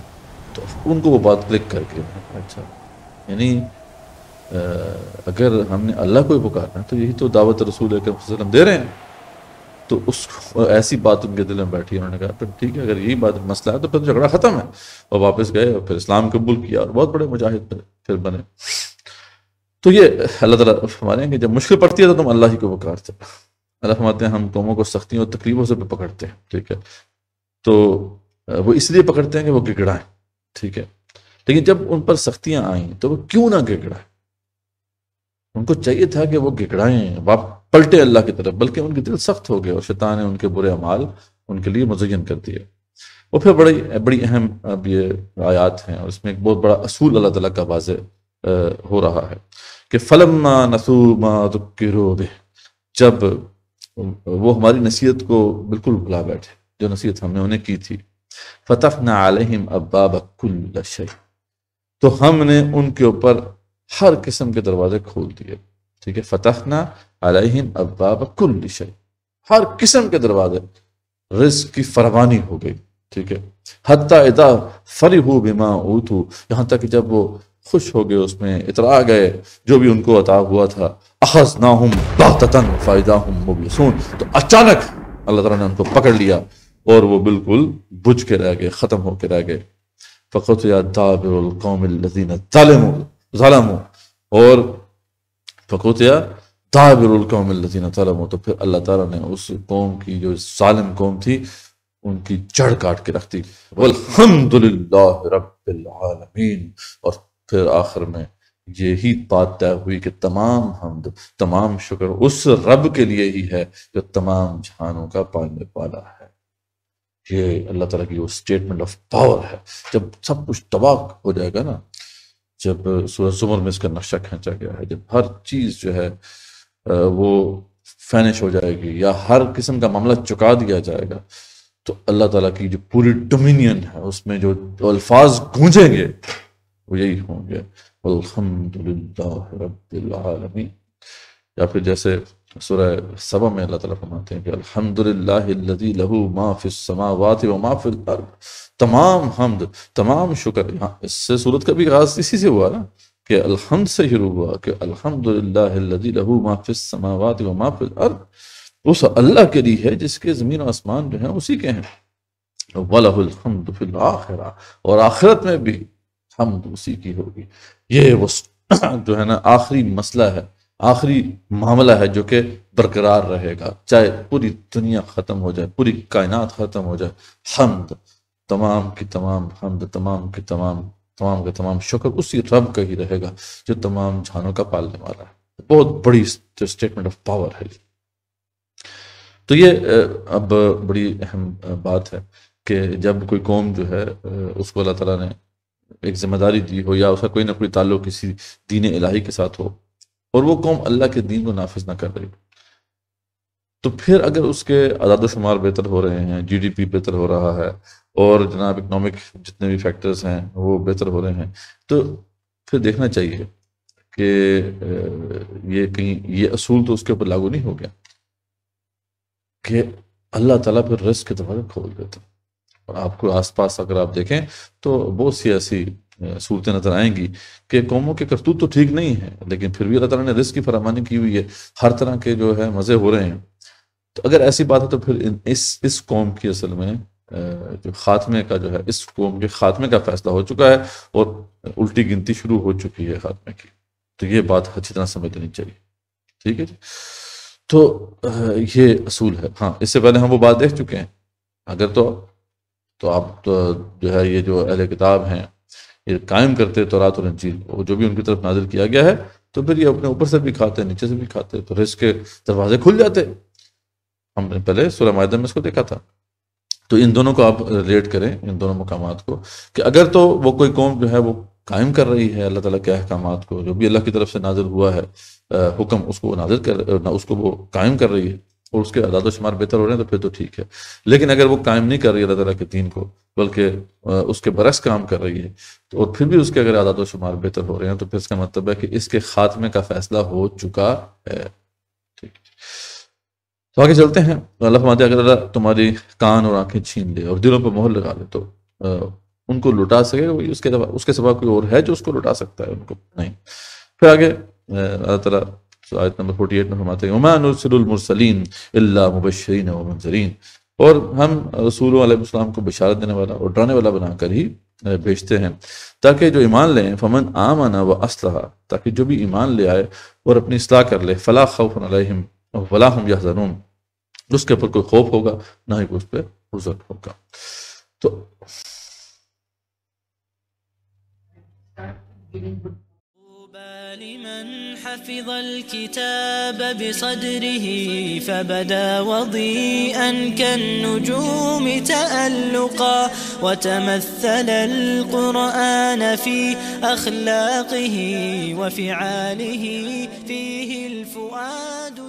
B: تو ان کو وہ بات کلک کر کے اچھا، یعنی اگر ہم نے اللہ کو ہی پکارنا ہے تو یہی تو دعوت رسول اکرم صلی اللہ علیہ وسلم دے رہے ہیں۔ تو اس ایسی بات ان کے دل میں بیٹھی، انہوں نے کہا پھر ٹھیک ہے، اگر یہی بات مسئلہ ہے تو پھر جھگڑا ختم ہے، اور واپس گئے اور پھر اسلام قبول کیا اور بہت بڑے مجاہد پھر بنے۔ تو یہ اللہ تعالیٰ فرماتے ہیں کہ جب مشکل پڑتی ہے تو تم اللہ ہی کو پکارتے۔ اللہ فرماتے ہیں ہم قوموں کو سختیوں اور تکلیفوں سے پکڑتے ہیں، ٹھیک ہے، تو وہ اس لیے پکڑتے ہیں کہ وہ گڑگڑائیں، ٹھیک ہے، لیکن جب ان پر سختیاں آئیں تو وہ کیوں نہ گڑگڑائیں؟ ان کو چاہیے تھا کہ وہ گڑگڑائیں، پلٹے اللہ کی طرف، بلکہ ان کے دل سخت ہو گئے اور شیطان نے ان کے برے اعمال ان کے لیے مزین کر دیے۔ اور پھر بڑی اہم اب یہ آیات ہیں، اور اس میں ایک بہت بڑا اصول اللہ تعالیٰ کا واضح ہو رہا ہے کہ فَلَمَّا نَسُوا مَا ذُكِّرُوا بِهِ، جب وہ ہماری نصیحت کو بالکل بھلا بیٹھے، جو نصیحت ہم نے انہیں کی تھی، فَتَحْنَا عَلَيْهِمْ أَبْوَابَ كُلِّ شَيْءٍ، تو ہم نے ان کے اوپر ہر قسم کے دروازے کھول دیے، ٹھیک ہے، فتحنا علیہم ابواب کل شیء، ہر قسم کے دروازے، رزق کی فراوانی ہو گئی، ٹھیک ہے، حتی اذا فرحوا بما اوتوا، یہاں تک کہ جب وہ خوش ہو گئے، اس میں اترا گئے جو بھی ان کو عطا ہوا تھا، اخذناہم بغتۃ فاذا ہم مبلسون، تو اچانک اللہ تعالیٰ نے ان کو پکڑ لیا اور وہ بالکل بجھ کے رہ گئے، ختم ہو کے رہ گئے۔ فقطع دابر القوم الذین ظلموا، اور فقطع دابر القوم الذین ظلموا، تو پھر اللہ تعالیٰ نے اس قوم کی جو ظالم قوم تھی ان کی جڑ کاٹ کے رکھ دی۔ والحمدللہ رب العالمین، اور پھر آخر میں یہی بات طے ہوئی کہ تمام حمد، تمام شکر اس رب کے لیے ہی ہے جو تمام جہانوں کا پالنے والا ہے۔ یہ اللہ تعالیٰ کی وہ اسٹیٹمنٹ آف پاور ہے۔ جب سب کچھ تباہ ہو جائے گا نا، جب سورہ زمر میں اس کا نقشہ کھینچا گیا ہے، جب ہر چیز جو ہے وہ فینش ہو جائے گی یا ہر قسم کا معاملہ چکا دیا جائے گا، تو اللہ تعالیٰ کی جو پوری ڈومینین ہے اس میں جو الفاظ گونجیں گے وہ یہی ہوں گے، الحمدللہ رب العالمین۔ یا پھر جیسے سورہ سبا میں اللہ تعالیٰ فرماتے ہیں کہ الحمدللہ الذی لہ ما فی السماوات و ما فی الارض، تمام حمد، تمام شکر، یہاں اس سے سورت کا بھی آغاز اسی سے ہوا نا کہ الحمد سے شروع ہوا کہ الحمدللہ الذی لہ ما فی السماوات و ما فی الارض، اس اللہ کے لیے ہے جس کے زمین و آسمان جو ہیں اسی کے ہیں، وَلَهُ الْحَمْدُ فِي الْآخِرَةِ، اور آخرت میں بھی حمد اسی کی ہوگی۔ یہ وہ جو ہے نا آخری مسئلہ ہے، آخری معاملہ ہے جو کہ برقرار رہے گا، چاہے پوری دنیا ختم ہو جائے، پوری کائنات ختم ہو جائے، حمد، تمام کی تمام حمد، تمام کے تمام شکر اسی رب کا ہی رہے گا جو تمام جہانوں کا پالنے والا ہے۔ بہت بڑی اسٹیٹمنٹ آف پاور ہے۔ تو یہ اب بڑی اہم بات ہے کہ جب کوئی قوم جو ہے اس کو اللہ تعالیٰ نے ایک ذمہ داری دی ہو یا اس کا کوئی نہ کوئی تعلق کسی دین الہی کے ساتھ ہو اور وہ قوم اللہ کے دین کو نافذ نہ کر رہی، تو پھر اگر اس کے اعداد و شمار بہتر ہو رہے ہیں، جی ڈی پی بہتر ہو رہا ہے، اور جناب اکنامک جتنے بھی فیکٹرز ہیں وہ بہتر ہو رہے ہیں، تو پھر دیکھنا چاہیے کہ یہ کہیں یہ اصول تو اس کے اوپر لاگو نہیں ہو گیا کہ اللہ تعالیٰ پھر رزق کے دروازے کھول دیتا۔ اور آپ کو آس پاس اگر آپ دیکھیں تو بہت سی ایسی صورتیں نظر آئیں گی کہ قوموں کے کرتوت تو ٹھیک نہیں ہے، لیکن پھر بھی اللہ تعالیٰ نے رزق کی فراوانی کی ہوئی ہے، ہر طرح کے جو ہے مزے ہو رہے ہیں۔ تو اگر ایسی بات ہے تو پھر اس قوم کی اصل میں جو خاتمے کا جو ہے، اس قوم کے خاتمے کا فیصلہ ہو چکا ہے اور الٹی گنتی شروع ہو چکی ہے خاتمے کی۔ تو یہ بات اچھی طرح سمجھ لینی چاہیے، ٹھیک ہے جی۔ تو یہ اصول ہے۔ ہاں، اس سے پہلے ہم وہ بات دیکھ چکے ہیں اگر تو آپ تو جو ہے یہ جو اہل کتاب ہیں یہ قائم کرتے تورات اور انجیل کو، جو بھی ان کی طرف نازل کیا گیا ہے، تو پھر یہ اپنے اوپر سے بھی کھاتے نیچے سے بھی کھاتے، تو رزق کے دروازے کھل جاتے. ہم نے پہلے سورہ مائدہ میں اس کو دیکھا تھا. تو ان دونوں کو آپ ریلیٹ کریں، ان دونوں مقامات کو، کہ اگر تو وہ کوئی قوم جو ہے وہ قائم کر رہی ہے اللہ تعالیٰ کے احکامات کو، جو بھی اللہ کی طرف سے نازل ہوا ہے حکم، اس کو وہ اس کو وہ قائم کر رہی ہے اور اس کے اعداد و شمار بہتر ہو رہے ہیں، تو پھر تو ٹھیک ہے. لیکن اگر وہ قائم نہیں کر رہی ہے اللہ تعالیٰ کے دین کو، بلکہ اس کے برعکس کام کر رہی ہے، تو اور پھر بھی اس کے اگر اعداد و شمار بہتر ہو رہے ہیں، تو پھر اس کا مطلب ہے کہ اس کے خاتمے کا فیصلہ ہو چکا ہے. ٹھیک ہے، تو آگے چلتے ہیں. اللہ فرماتے ہیں اگر اللہ تمہاری کان اور آنکھیں چھین لے اور دلوں پہ مہر لگا لے تو ان کو لٹا سکے گا؟ اس کے سوا کوئی اور ہے جو اس کو لٹا سکتا ہے؟ ان کو نہیں. پھر آگے اللہ تعالیٰ آیت نمبر 48 میں فرماتے ہیں وَمَا نُرْسِلُ الْمُرْسَلِينَ إِلَّا مُبَشِّرِينَ وَمُنذِرِينَ، اور ہم رسولوں علیہ السلام کو بشارت دینے والا اور ڈرانے والا بنا کر ہی بھیجتے ہیں تاکہ جو ایمان لیں فمن آمن وَأَصْلَحَ، تاکہ جو بھی ایمان لے آئے اور اپنی اصلاح کر لے فلا خوف علیہم ولا هم يحزنون، اس کے اوپر کوئی خوف ہوگا نہ ہی اس پہ حزن ہوگا. تو
A: لمن حفظ الكتاب بصدره فبدا وضيئا كالنجوم تألقا وتمثل القرآن في أخلاقه وفعاله فيه الفؤاد